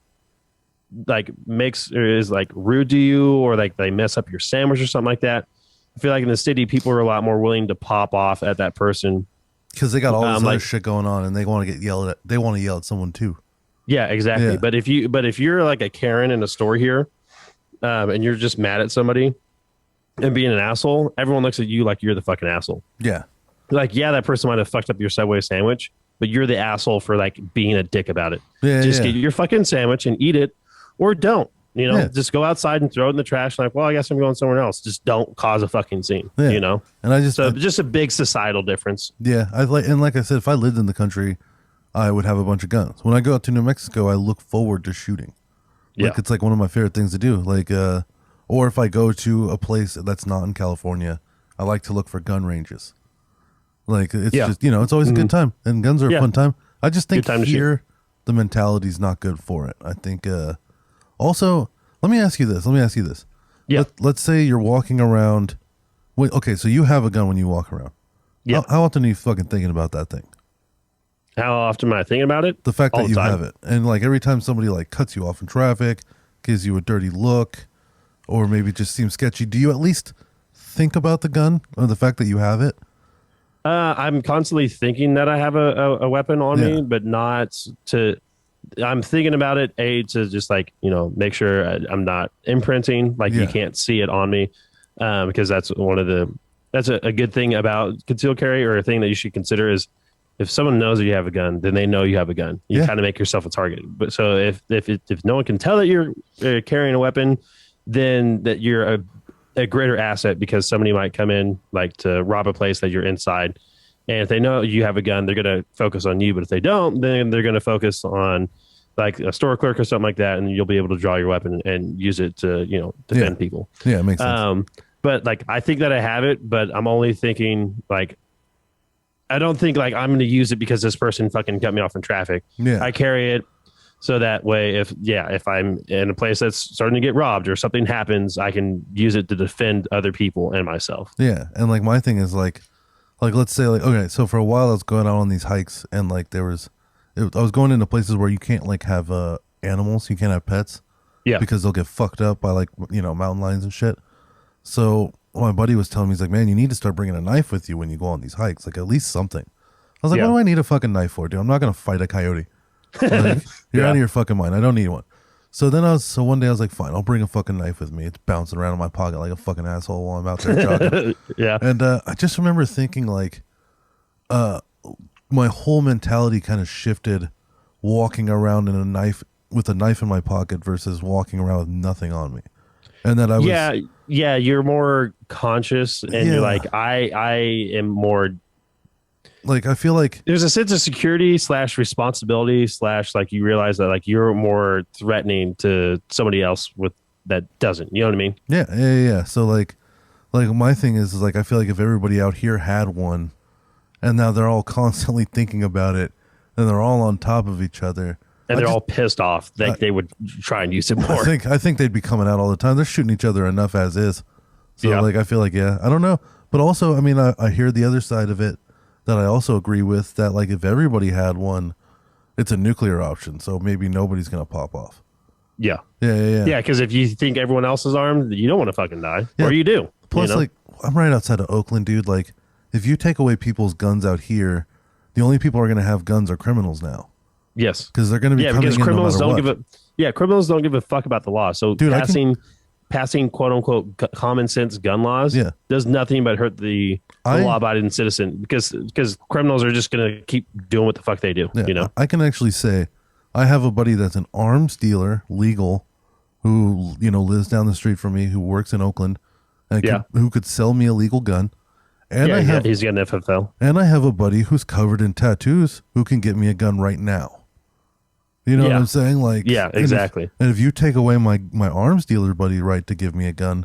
like is like rude to you or like they mess up your sandwich or something like that, I feel like in the city people are a lot more willing to pop off at that person because they got all this other shit going on and they want to get yelled at. They want to yell at someone too. Yeah, exactly. Yeah. But if you're like a Karen in a store here. And you're just mad at somebody and being an asshole, everyone looks at you like you're the fucking asshole. Yeah. Like, yeah, that person might have fucked up your Subway sandwich, but you're the asshole for like being a dick about it. Yeah, just get your fucking sandwich and eat it or don't. You know, just go outside and throw it in the trash. Like, well, I guess I'm going somewhere else. Just don't cause a fucking scene, you know? And just a big societal difference. Yeah. Like I said, if I lived in the country, I would have a bunch of guns. When I go out to New Mexico, I look forward to shooting. Like it's like one of my favorite things to do. Like, or if I go to a place that's not in California, I like to look for gun ranges. Like it's just it's always a good time, and guns are a fun time. I just think here the mentality's not good for it. I think. Also, let me ask you this. Yeah. Let's say you're walking around. Wait, okay, so you have a gun when you walk around. Yeah. How often are you fucking thinking about that thing? How often am I thinking about it? The fact that you have it. And like every time somebody like cuts you off in traffic, gives you a dirty look, or maybe just seems sketchy, do you at least think about the gun or the fact that you have it? I'm constantly thinking that I have a weapon on me, but not to... I'm thinking about it, to just like, make sure I'm not imprinting, like you can't see it on me, because that's a good thing about concealed carry, or a thing that you should consider is if someone knows that you have a gun, then they know you have a gun. You kind of make yourself a target. But so if no one can tell that you're carrying a weapon, then that you're a greater asset, because somebody might come in like to rob a place that you're inside. And if they know you have a gun, they're going to focus on you. But if they don't, then they're going to focus on like a store clerk or something like that. And you'll be able to draw your weapon and use it to, defend people. Yeah, it makes sense. But like, I think that I have it, but I'm only thinking like, I don't think like I'm going to use it because this person fucking cut me off in traffic. Yeah. I carry it so that way if I'm in a place that's starting to get robbed or something happens, I can use it to defend other people and myself. Yeah. And like my thing is like let's say like, okay, so for a while I was going out on these hikes and like I was going into places where you can't like have animals, you can't have pets. Yeah. Because they'll get fucked up by like, mountain lions and shit. So my buddy was telling me, he's like, man, you need to start bringing a knife with you when you go on these hikes, like at least something. I was like, what do I need a fucking knife for, dude? I'm not going to fight a coyote. Like, you're out of your fucking mind. I don't need one. So one day I was like, fine, I'll bring a fucking knife with me. It's bouncing around in my pocket like a fucking asshole while I'm out there jogging. Yeah. And I just remember thinking like, my whole mentality kind of shifted walking around with a knife in my pocket versus walking around with nothing on me. And that I was... Yeah, you're more conscious, and you're like, I am more... Like, I feel like... There's a sense of security / responsibility / like you realize that like you're more threatening to somebody else that doesn't. You know what I mean? Yeah. So like my thing is like, I feel like if everybody out here had one, and now they're all constantly thinking about it, and they're all on top of each other. And they're all pissed off. They would try and use it more. I think they'd be coming out all the time. They're shooting each other enough as is. So like, I feel like, I don't know. But also, I mean, I hear the other side of it that I also agree with, that like if everybody had one, it's a nuclear option. So maybe nobody's going to pop off. Yeah. Yeah. Yeah, because if you think everyone else is armed, you don't want to fucking die. Yeah. Or you do. Plus, like, I'm right outside of Oakland, dude. Like, if you take away people's guns out here, the only people who are going to have guns are criminals now. Yes, because they're going to be coming because in criminals no don't what. give a criminals don't give a fuck about the law. So dude, passing quote unquote common sense gun laws does nothing but hurt the law abiding citizen, because criminals are just going to keep doing what the fuck they do. Yeah, I can actually say I have a buddy that's an arms dealer, legal, who lives down the street from me, who works in Oakland, and who could sell me a legal gun. And he's got an FFL. And I have a buddy who's covered in tattoos who can get me a gun right now. You know what I'm saying? Like, exactly. And if you take away my arms dealer buddy right to give me a gun,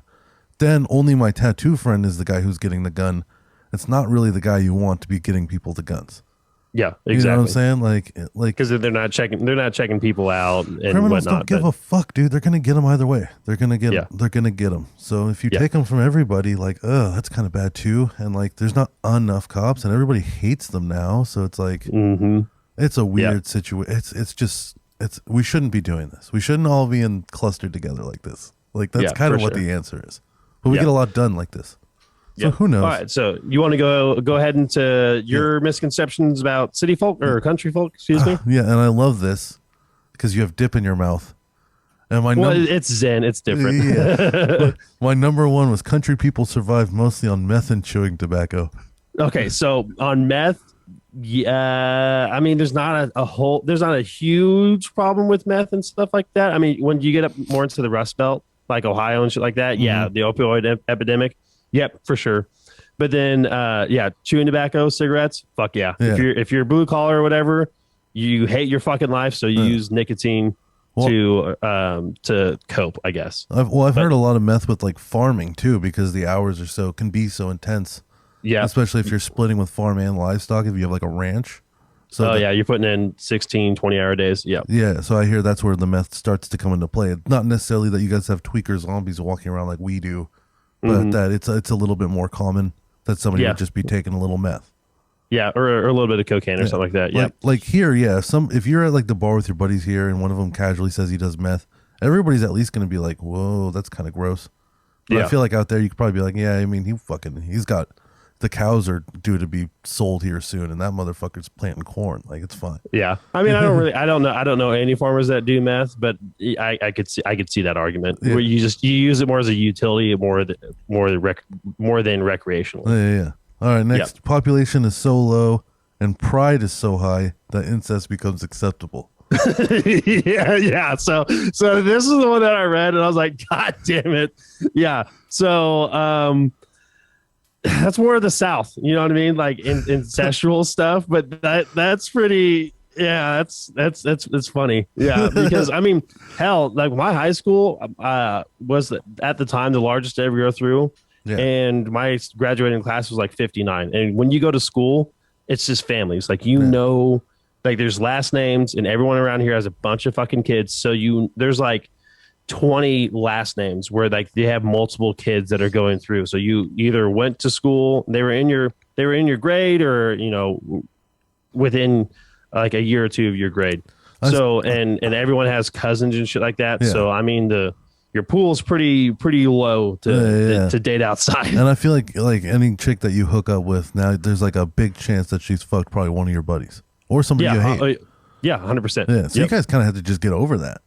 then only my tattoo friend is the guy who's getting the gun. It's not really the guy you want to be getting people the guns. Yeah, exactly. You know what I'm saying? Like because they're not checking people out and criminals whatnot. Don't give a fuck, dude. They're gonna get them either way. They're gonna get them. They're gonna get them. So if you take them from everybody, like, that's kind of bad too. And like, there's not enough cops, and everybody hates them now. So it's like, it's a weird situation. It's we shouldn't be doing this. We shouldn't all be clustered together like this. Like that's kind of what the answer is. But we get a lot done like this. So who knows? All right. So you want to go ahead into your misconceptions about city folk or country folk? Excuse me. Yeah, and I love this because you have dip in your mouth. And it's Zen. It's different. Yeah. My number one was country people survive mostly on meth and chewing tobacco. Okay, so on meth, I mean, there's not a huge problem with meth and stuff like that. I mean, when you get up more into the Rust Belt, like Ohio and shit like that, the opioid epidemic. Yep, for sure. But then, chewing tobacco, cigarettes, fuck yeah. If you're blue collar or whatever, you hate your fucking life, so you use nicotine to cope, I guess. I've heard a lot of meth with like farming too, because the hours can be so intense. Yeah, especially if you're splitting with farm and livestock. If you have like a ranch. So you're putting in 16, 20-hour days. Yeah. Yeah, so I hear that's where the meth starts to come into play. It's not necessarily that you guys have tweaker zombies walking around like we do. But that it's a little bit more common that somebody would just be taking a little meth. Yeah, or a little bit of cocaine or something like that. Yeah. Like here, if you're at like the bar with your buddies here and one of them casually says he does meth, everybody's at least going to be like, whoa, that's kind of gross. But I feel like out there you could probably be like, yeah, I mean, he's got, the cows are due to be sold here soon, and that motherfucker's planting corn. Like, it's fine. Yeah, I mean, I don't know any farmers that do meth, but I could see that argument where you use it more as a utility, more than recreational. Yeah. All right, next, population is so low and pride is so high that incest becomes acceptable. yeah. So this is the one that I read, and I was like, God damn it. Yeah. So that's more of the South, you know what I mean? Like incestual stuff, but that's pretty. Yeah, that's funny. Yeah, because I mean, hell, like my high school was at the time the largest to ever go through, and my graduating class was like 59. And when you go to school, it's just families. Like like there's last names, and everyone around here has a bunch of fucking kids. So there's like 20 last names where like they have multiple kids that are going through. So you either went to school, they were in your grade, or within like a year or two of your grade. So and everyone has cousins and shit like that. Yeah. So I mean your pool's pretty low to date outside. And I feel like any chick that you hook up with now, there's like a big chance that she's fucked probably one of your buddies or somebody you hate. 100%. Yeah, so you guys kind of have to just get over that.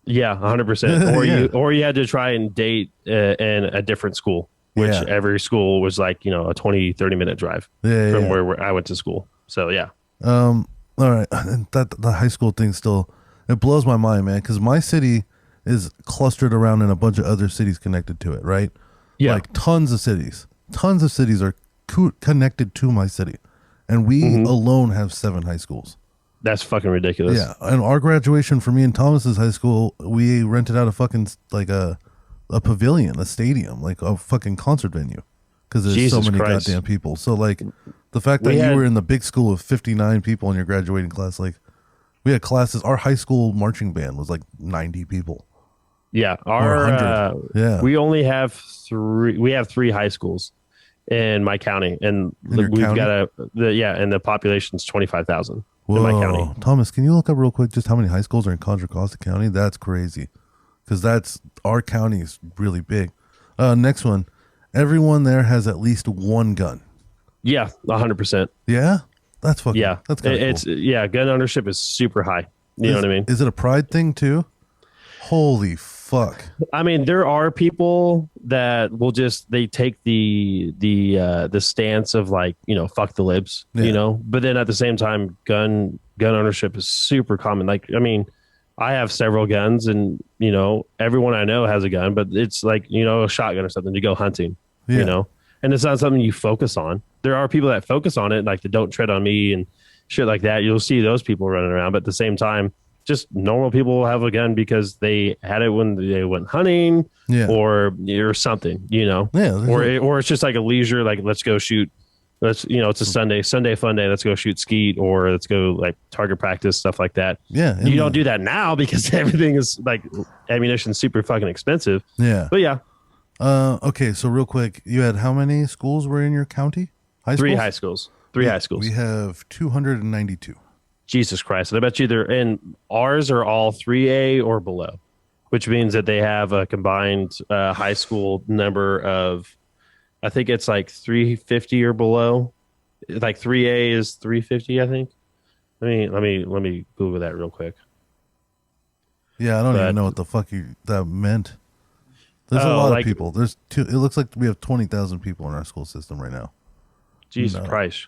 Yeah, 100%. Or you had to try and date in a different school, which every school was like, a 20-30 minute drive from where I went to school. So yeah. All right, and the high school thing still, it blows my mind, man, because my city is clustered around in a bunch of other cities connected to it, right? Yeah, like tons of cities are connected to my city, and we alone have 7 high schools. That's fucking ridiculous. Yeah, and our graduation for me and Thomas's high school, we rented out a fucking like a pavilion, a stadium, like a fucking concert venue, because there's so many goddamn people. So like, The fact that you were in the big school of 59 people in your graduating class, like we had classes. Our high school marching band was like 90 people. Yeah, we only have three. We have three high schools in my county, and got and the population's 25,000 in my county. Thomas, can you look up real quick just how many high schools are in Contra Costa County? That's crazy, because our county is really big. Next one, everyone there has at least one gun. Yeah, 100%. Yeah, that's fucking. Yeah, that's kind of cool. Gun ownership is super high. You know what I mean? Is it a pride thing too? Holy fuck! I mean, there are people that will they take the stance of like, fuck the libs, but then at the same time, gun ownership is super common. Like, I mean, I have several guns, and everyone I know has a gun, but it's like a shotgun or something to go hunting, and it's not something you focus on. There are people that focus on it, like the "don't tread on me" and shit like that. You'll see those people running around, but at the same time, just normal people will have a gun because they had it when they went hunting, or something, or it's just like a leisure, like let's go shoot. It's a Sunday fun day. Let's go shoot skeet, or let's go like target practice, stuff like that. Yeah, you don't do that now because everything is like ammunition super fucking expensive. Yeah, but yeah. Okay, so real quick, you had how many schools were in your county? Three high schools. Three high schools. We have 292. Jesus Christ. And I bet you ours are all 3A or below, which means that they have a combined high school number of, I think it's like 350 or below. Like 3A is 350, I think. Let me Google that real quick. Yeah, I don't even know what the fuck that meant. There's a lot of people. It looks like we have 20,000 people in our school system right now. Jesus Christ.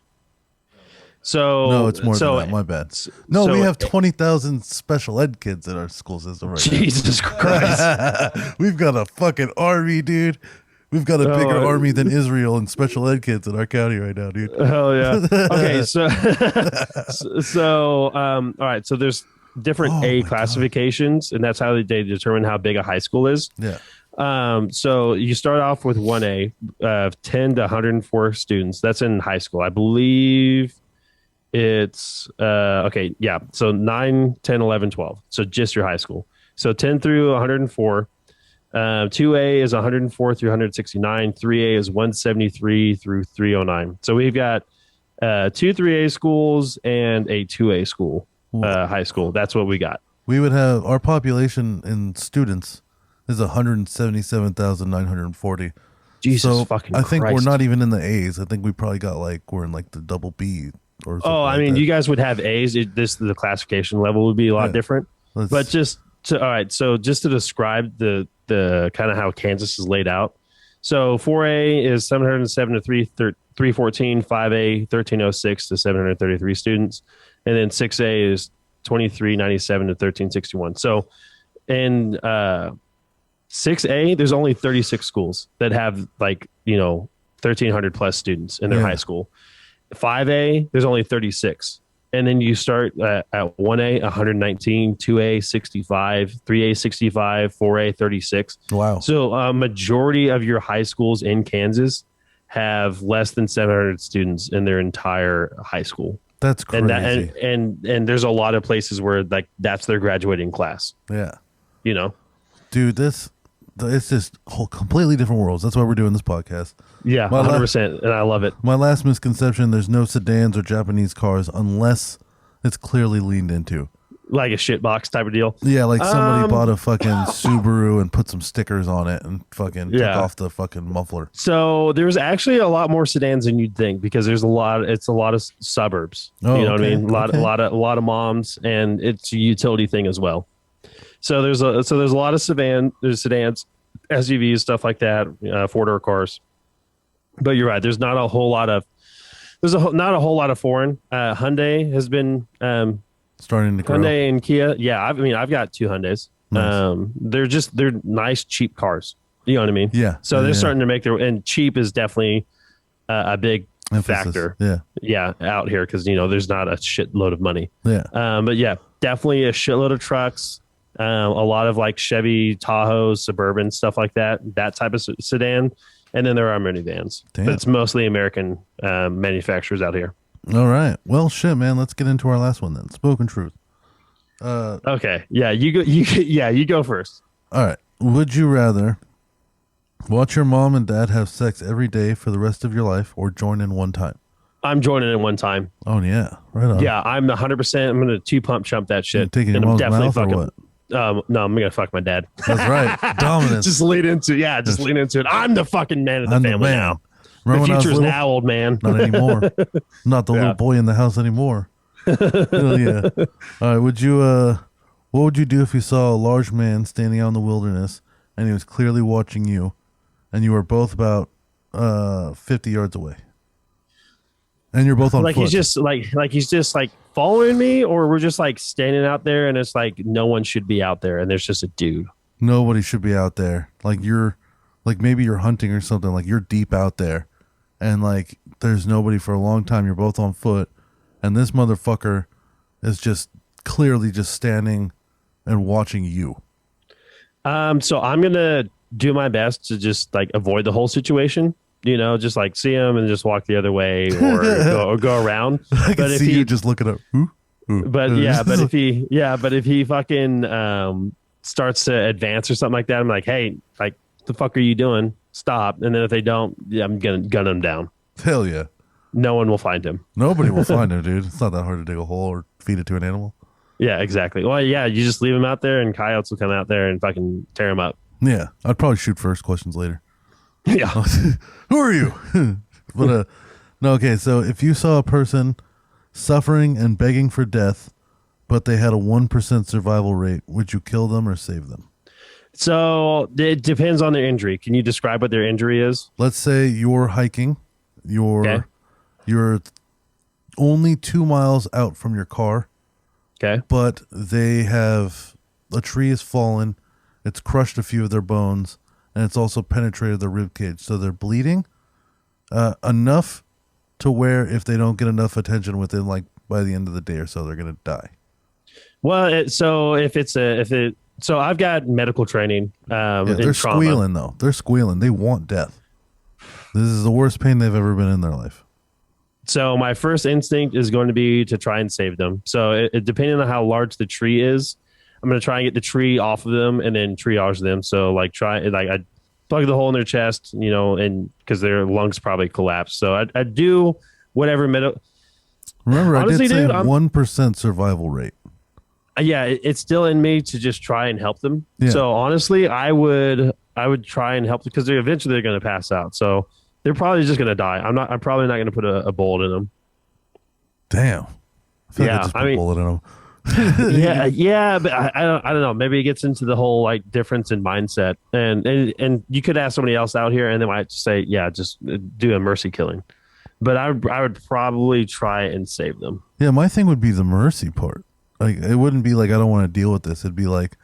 So no, it's more than that. My bad. No, we have 20,000 special ed kids in our school system right now. Jesus Christ. We've got a fucking army, dude. We've got a bigger army than Israel and special ed kids in our county right now, dude. Hell yeah. Okay, all right. So there's different A classifications, and that's how they determine how big a high school is. Yeah. So you start off with 1A of 10 to 104 students. That's in high school. I believe it's okay. Yeah. So 9, 10, 11, 12. So just your high school. So 10 through 104. 2A is 104 through 169. 3A is 173 through 309. So we've got 2 3A schools and a 2A school, high school. That's what we got. We would have our population in students is 177,940. Jesus fucking Christ. I think we're not even in the A's. I think we probably got we're in like the double B or something. Oh, I mean, you guys would have A's. The classification level would be a lot different. But all right. So just to describe the kind of how Kansas is laid out. So 4A is 707 to 314, 5A 1306 to 733 students, and then 6A is 2397 to 1361. So in 6A, there's only 36 schools that have 1,300 plus students in their high school. 5A, there's only 36. And then you start at 1A, 119, 2A, 65, 3A, 65, 4A, 36. Wow. So a majority of your high schools in Kansas have less than 700 students in their entire high school. That's crazy. And there's a lot of places where that's their graduating class. Yeah. Dude, it's just whole completely different worlds. That's why we're doing this podcast. Yeah, 100%, and I love it. My last misconception, there's no sedans or Japanese cars unless it's clearly leaned into. Like a shitbox type of deal? Yeah, like somebody bought a fucking Subaru and put some stickers on it and fucking took off the fucking muffler. So there's actually a lot more sedans than you'd think because it's a lot of suburbs. Oh, you know what I mean? A lot of moms, and it's a utility thing as well. So there's a lot of sedans, SUVs, stuff like that, 4-door cars. But you're right. There's not a whole lot of foreign. Hyundai has been starting to grow. Hyundai and Kia. Yeah, I've got 2 Hyundais. Nice. They're nice, cheap cars. You know what I mean? Yeah. So they're starting to make and cheap is definitely a big factor. Yeah. Yeah, out here because there's not a shitload of money. Yeah. But yeah, definitely a shitload of trucks. A lot of Chevy Tahoe, Suburban, stuff like that. That type of sedan. and then there are minivans. Damn. But it's mostly American manufacturers out here. All right. Well, shit, man. Let's get into our last one then. Spoken truth. Okay. Yeah, you go. You go first. All right. Would you rather watch your mom and dad have sex every day for the rest of your life, or join in one time? I'm joining in one time. Oh yeah, right on. Yeah, I'm 100%. I'm gonna 2-pump chump that shit. You taking your And I'm mom's mouth or what? No, I'm gonna fuck my dad. That's right. Dominance. Just lean into it. I'm the fucking man of the I'm family man. now. Remember The when I was future's little? now, old man. Not anymore. Not the little boy in the house anymore. Hell yeah. All right. What would you do if you saw a large man standing out in the wilderness and he was clearly watching you, and you were both about 50 yards away, and you're both on like foot? he's just following me, or we're just like standing out there and it's like no one should be out there and there's just a dude. Nobody should be out there. Maybe you're hunting or something. Like you're deep out there, and like there's nobody for a long time. You're both on foot, and this motherfucker is just clearly just standing and watching you. So I'm gonna do my best to just like avoid the whole situation. Just like see him and just walk the other way, or go around. I can see you just looking up. But if he fucking starts to advance or something like that, I'm like, hey, like the fuck are you doing? Stop. And then if they don't, I'm gonna gun him down. Hell yeah. No one will find him. Nobody will find him, dude. It's not that hard to dig a hole or feed it to an animal. Yeah, exactly. Well, yeah, you just leave him out there and coyotes will come out there and fucking tear him up. Yeah, I'd probably shoot first, questions later. Yeah. Who are you? But no, okay, so if you saw a person suffering and begging for death, but they had a 1% survival rate, would you kill them or save them? So it depends on their injury. Can you describe what their injury is? Let's say you're hiking, you're only 2 miles out from your car. Okay. But a tree has fallen, it's crushed a few of their bones, and it's also penetrated their rib cage. So they're bleeding enough to where if they don't get enough attention within by the end of the day or so, they're going to die. Well, so I've got medical training. They're trauma. squealing though. They're squealing. They want death. This is the worst pain they've ever been in their life. So my first instinct is going to be to try and save them. So depending on how large the tree is, I'm going to try and get the tree off of them and then triage them. So I plug the hole in their chest, and because their lungs probably collapse. So I do whatever Remember, honestly, I did say dude, 1% survival rate. Yeah, it's still in me to just try and help them. Yeah. So honestly, I would try and help because eventually they're going to pass out. So they're probably just going to die. I'm probably not going to put a bullet in them. Damn. I feel like I just put a bullet in them. yeah, but I don't know. Maybe it gets into the whole difference in mindset, and you could ask somebody else out here, and they might say, yeah, just do a mercy killing. But I would probably try and save them. Yeah, my thing would be the mercy part. It wouldn't be like I don't want to deal with this. It'd be like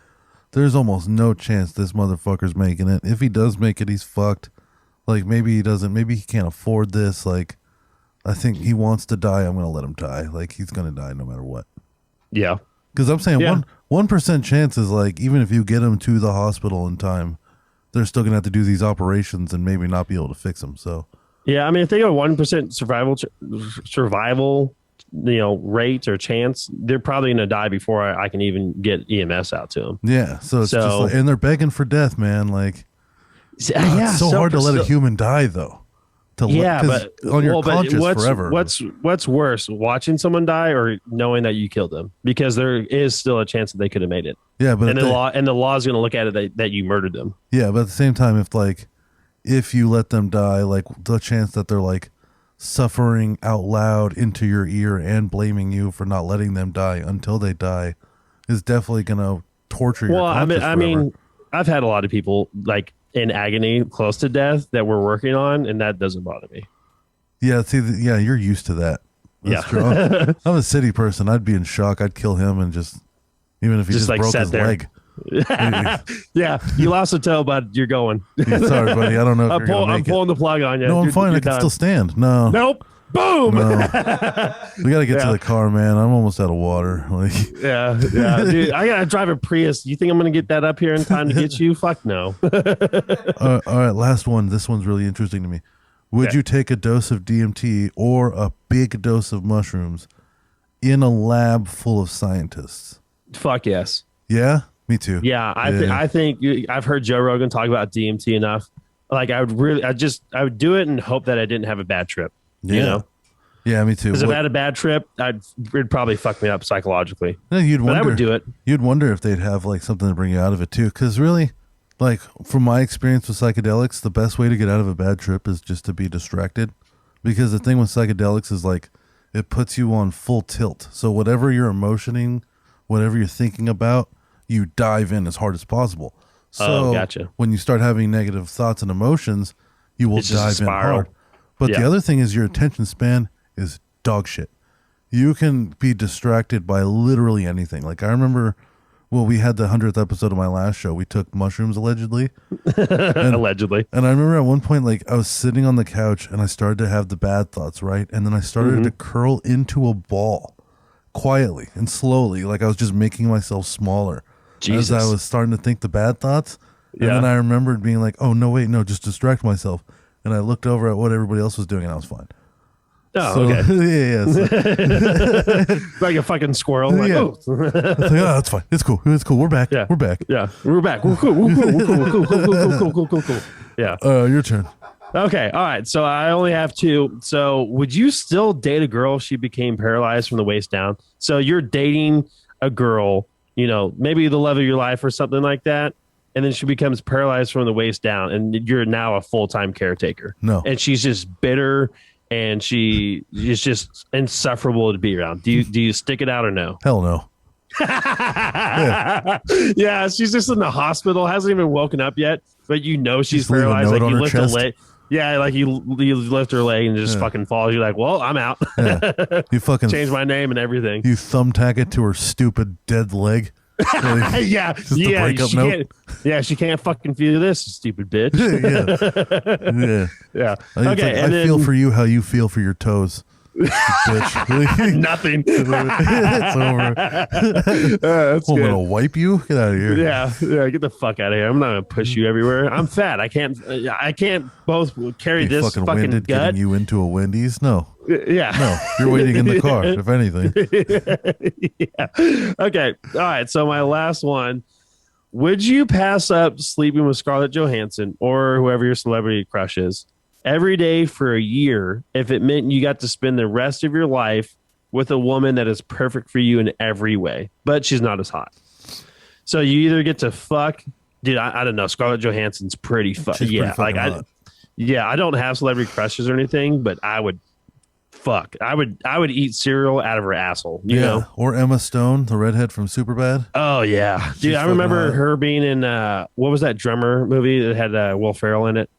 there's almost no chance this motherfucker's making it. If he does make it, he's fucked. Maybe he doesn't. Maybe he can't afford this. I think he wants to die. I'm gonna let him die. He's gonna die no matter what. Yeah, because I'm saying 1% chance is even if you get him to the hospital in time, they're still gonna have to do these operations and maybe not be able to fix him. So yeah, I mean, if they got 1% survival, rate or chance, they're probably gonna die before I can even get EMS out to them. Yeah, so it's just and they're begging for death, man. It's so hard to let a human die though. But on your conscience forever. What's worse, watching someone die or knowing that you killed them? Because there is still a chance that they could have made it. Yeah, but the law is going to look at it that you murdered them. Yeah, but at the same time, if you let them die, the chance that they're suffering out loud into your ear and blaming you for not letting them die until they die is definitely going to torture your conscience forever. I mean, I've had a lot of people in agony close to death that we're working on, and that doesn't bother me. Yeah, see, you're used to that. That's true. I'm a city person. I'd be in shock. I'd kill him and even if he just broke his leg. Yeah, you lost a toe, bud. You're going. Sorry, buddy. I don't know if I'm pulling the plug on you. No, I'm fine. I can still stand. No. Nope. Boom. No. We got to get to the car, man. I'm almost out of water. Like, yeah. Dude, I got to drive a Prius. You think I'm going to get that up here in time to get you? Fuck no. all right, last one. This one's really interesting to me. Would you take a dose of DMT or a big dose of mushrooms in a lab full of scientists? Fuck yes. Yeah, me too. Yeah, I think I've heard Joe Rogan talk about DMT enough. Like I would do it and hope that I didn't have a bad trip. Yeah. You know? Yeah, me too. Because if I had a bad trip, it'd probably fuck me up psychologically. No, but I would do it. You'd wonder if they'd have like something to bring you out of it too. Because really, like from my experience with psychedelics, the best way to get out of a bad trip is just to be distracted. Because the thing with psychedelics is like it puts you on full tilt. So whatever you're emotioning, whatever you're thinking about, you dive in as hard as possible. So gotcha. When you start having negative thoughts and emotions, you will dive in hard. But the other thing is your attention span is dog shit. You can be distracted by literally anything. Like I remember, we had the 100th episode of my last show. We took mushrooms allegedly. Allegedly. And I remember at one point, like I was sitting on the couch and I started to have the bad thoughts, right? And then I started to curl into a ball quietly and slowly. Like I was just making myself smaller as I was starting to think the bad thoughts. And then I remembered being like, oh, no, wait, no, just distract myself. And I looked over at what everybody else was doing and I was fine. Oh, okay. Yeah. So, like a fucking squirrel. Like, I was like, that's fine. It's cool. We're back. Yeah. We're back. Yeah. We're back. We're cool. Cool. Yeah. Your turn. Okay. All right. So I only have two. So would you still date a girl if she became paralyzed from the waist down? So you're dating a girl, you know, maybe the love of your life or something like that. And then she becomes paralyzed from the waist down and you're now a full-time caretaker. No. And she's just bitter and she is just insufferable to be around. Do you stick it out or no? Hell no. Yeah, she's just in the hospital, hasn't even woken up yet, but you know she's paralyzed. Like you lift her leg. Yeah, like you lift her leg and it just fucking falls. You're like, well, I'm out. You fucking change my name and everything. You thumbtack it to her stupid dead leg. Like, she can't fucking feel this, stupid bitch. Yeah. Okay, I feel for you how you feel for your toes. Bitch. Nothing. It's over. That's I'm gonna wipe you. Get out of here. Yeah. Get the fuck out of here. I'm not gonna push you everywhere. I'm fat. I can't both carry this fucking winded gut. Getting you into a Wendy's? No. Yeah. No. You're waiting in the car. If anything. Yeah. Okay. All right. So my last one. Would you pass up sleeping with Scarlett Johansson or whoever your celebrity crush is every day for a year if it meant you got to spend the rest of your life with a woman that is perfect for you in every way, but she's not as hot? So you either get to fuck, dude, I don't know. Scarlett Johansson's pretty yeah. Like hot. I don't have celebrity crushes or anything, but I would fuck. I would eat cereal out of her asshole. You know? Or Emma Stone, the redhead from Superbad. Oh yeah, dude. I remember her being in what was that drummer movie that had Will Ferrell in it?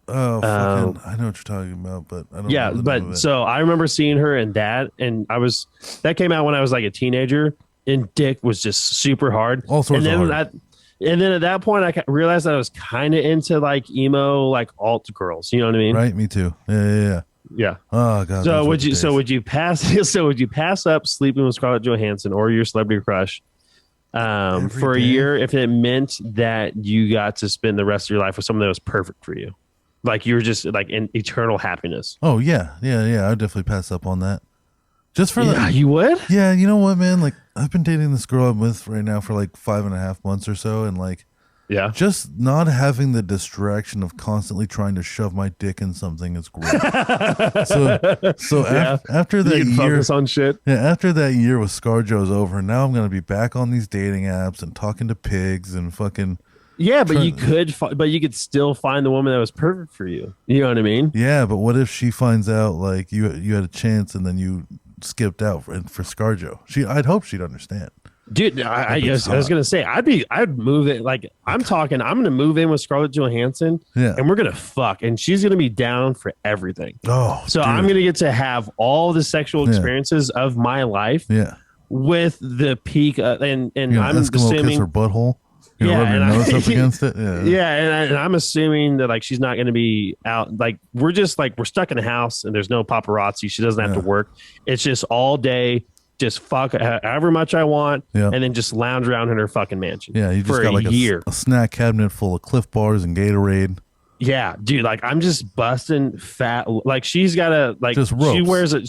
Oh, fucking! I know what you're talking about, but I don't. Yeah, know but so I remember seeing her in that, and that came out when I was like a teenager, and dick was just super hard. All sorts of hard. And then at that point, I realized that I was kind of into like emo, like alt girls. You know what I mean? Right. Me too. Yeah. Yeah. Oh god. So would you pass up sleeping with Scarlett Johansson or your celebrity crush for a year if it meant that you got to spend the rest of your life with someone that was perfect for you, like you were just like in eternal happiness? Oh yeah. I'd definitely pass up on that. Just for you would? Yeah. You know what, man? Like I've been dating this girl I'm with right now for like 5.5 months or so, and like. Yeah. Just not having the distraction of constantly trying to shove my dick in something is great. so after that year, focus on shit. Yeah, after that year with ScarJo's over, now I'm gonna be back on these dating apps and talking to pigs and fucking. Yeah, but you could still find the woman that was perfect for you. You know what I mean? Yeah, but what if she finds out like you had a chance and then you skipped out for ScarJo? I'd hope she'd understand. Dude, I was gonna say I'd move it. Like I'm gonna move in with Scarlett Johansson, and we're gonna fuck, and she's gonna be down for everything. Oh, so dude. I'm gonna get to have all the sexual experiences of my life. Yeah, with the peak, and I'm Eskimo assuming kiss her butthole. You know, Yeah, rub your and nose up against it. Yeah. And I'm assuming that like she's not going to be out. Like we're just like we're stuck in the house and there's no paparazzi. She doesn't have to work. It's just all day, just fuck however much I want, and then just lounge around in her fucking mansion. Yeah, you just for got like a year. A snack cabinet full of Cliff Bars and Gatorade. Yeah, dude, like I'm just busting fat. Like she's got a like just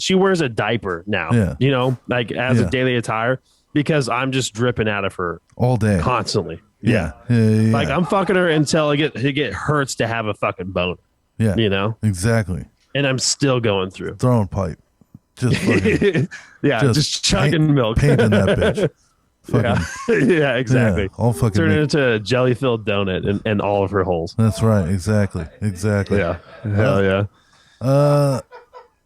she wears a diaper now. Yeah. You know, like as a daily attire because I'm just dripping out of her all day, constantly. Yeah. Like I'm fucking her until it hurts to have a fucking boner. Yeah. You know? Exactly. And I'm still going through. Throwing pipe. Just fucking, just chugging milk. Painting that bitch. Fucking, yeah, exactly. Yeah, all fucking turn it into a jelly filled donut and all of her holes. That's right. Exactly. Yeah. Hell yeah. Oh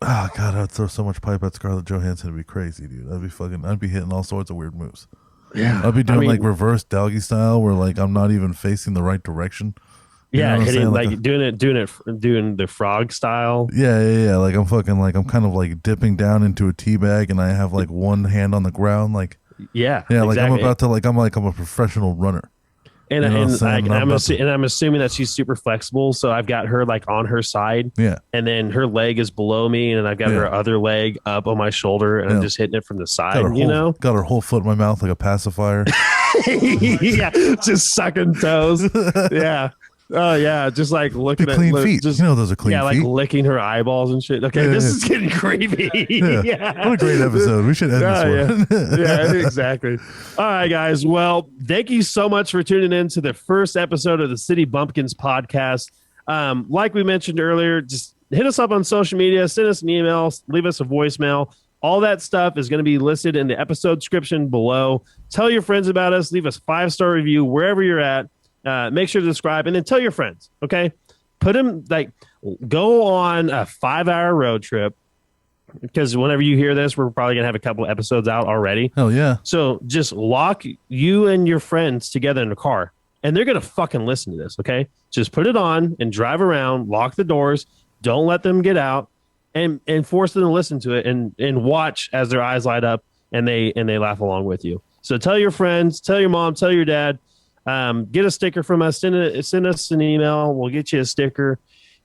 God, I'd throw so much pipe at Scarlett Johansson. It'd be crazy, dude. I'd be hitting all sorts of weird moves. Yeah. I'd be doing like reverse doggy style where like I'm not even facing the right direction. Yeah, hitting like doing the frog style. Yeah. Like I'm kind of like dipping down into a tea bag and I have like one hand on the ground, like yeah, like exactly. I'm about to I'm a professional runner. And I'm assuming that she's super flexible, so I've got her like on her side. Yeah. And then her leg is below me, and I've got her other leg up on my shoulder, and I'm just hitting it from the side. Got her whole foot in my mouth like a pacifier. Yeah, just sucking toes. Yeah. Oh yeah, just like looking at clean feet. Just, those are clean feet. Yeah, like licking her eyeballs and shit. Okay, this is getting creepy. Yeah. What a great episode. We should end this one. Yeah, exactly. All right, guys. Well, thank you so much for tuning in to the first episode of the City Bumpkins podcast. Like we mentioned earlier, just hit us up on social media, send us an email, leave us a voicemail. All that stuff is going to be listed in the episode description below. Tell your friends about us. Leave us 5-star review wherever you're at. Make sure to subscribe and then tell your friends. Okay, put them go on a 5-hour road trip because whenever you hear this, we're probably gonna have a couple of episodes out already. Hell yeah! So just lock you and your friends together in a car, and they're gonna fucking listen to this. Okay, just put it on and drive around. Lock the doors. Don't let them get out, and force them to listen to it and watch as their eyes light up and they laugh along with you. So tell your friends, tell your mom, tell your dad. Get a sticker from us. Send us an email. We'll get you a sticker,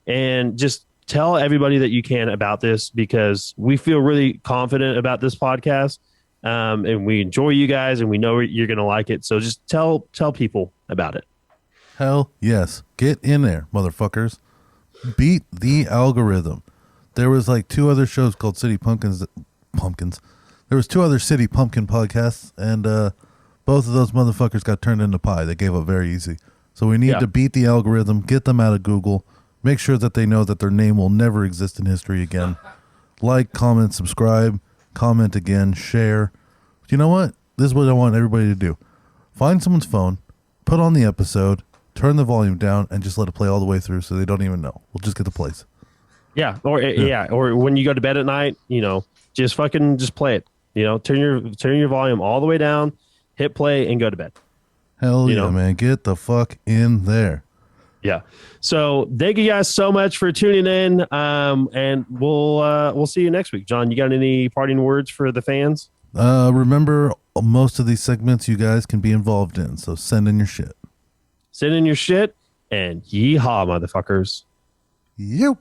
and just tell everybody that you can about this because we feel really confident about this podcast, and we enjoy you guys, and we know you're gonna like it. So just tell people about it. Hell yes, get in there, motherfuckers. Beat the algorithm. There was like 2 other shows called City Pumpkins. There was 2 other City Pumpkin podcasts, and both of those motherfuckers got turned into pie. They gave up very easy. So we need to beat the algorithm, get them out of Google, make sure that they know that their name will never exist in history again. Like, comment, subscribe, comment again, share. You know what? This is what I want everybody to do. Find someone's phone, put on the episode, turn the volume down, and just let it play all the way through so they don't even know. We'll just get the plays. Yeah. Or when you go to bed at night, just play it. Turn your volume all the way down. Hit play and go to bed. Hell yeah, man. Get the fuck in there. Yeah. So thank you guys so much for tuning in. And we'll see you next week. John, you got any parting words for the fans? Remember, most of these segments you guys can be involved in. So send in your shit. Send in your shit and yeehaw, motherfuckers. Yep.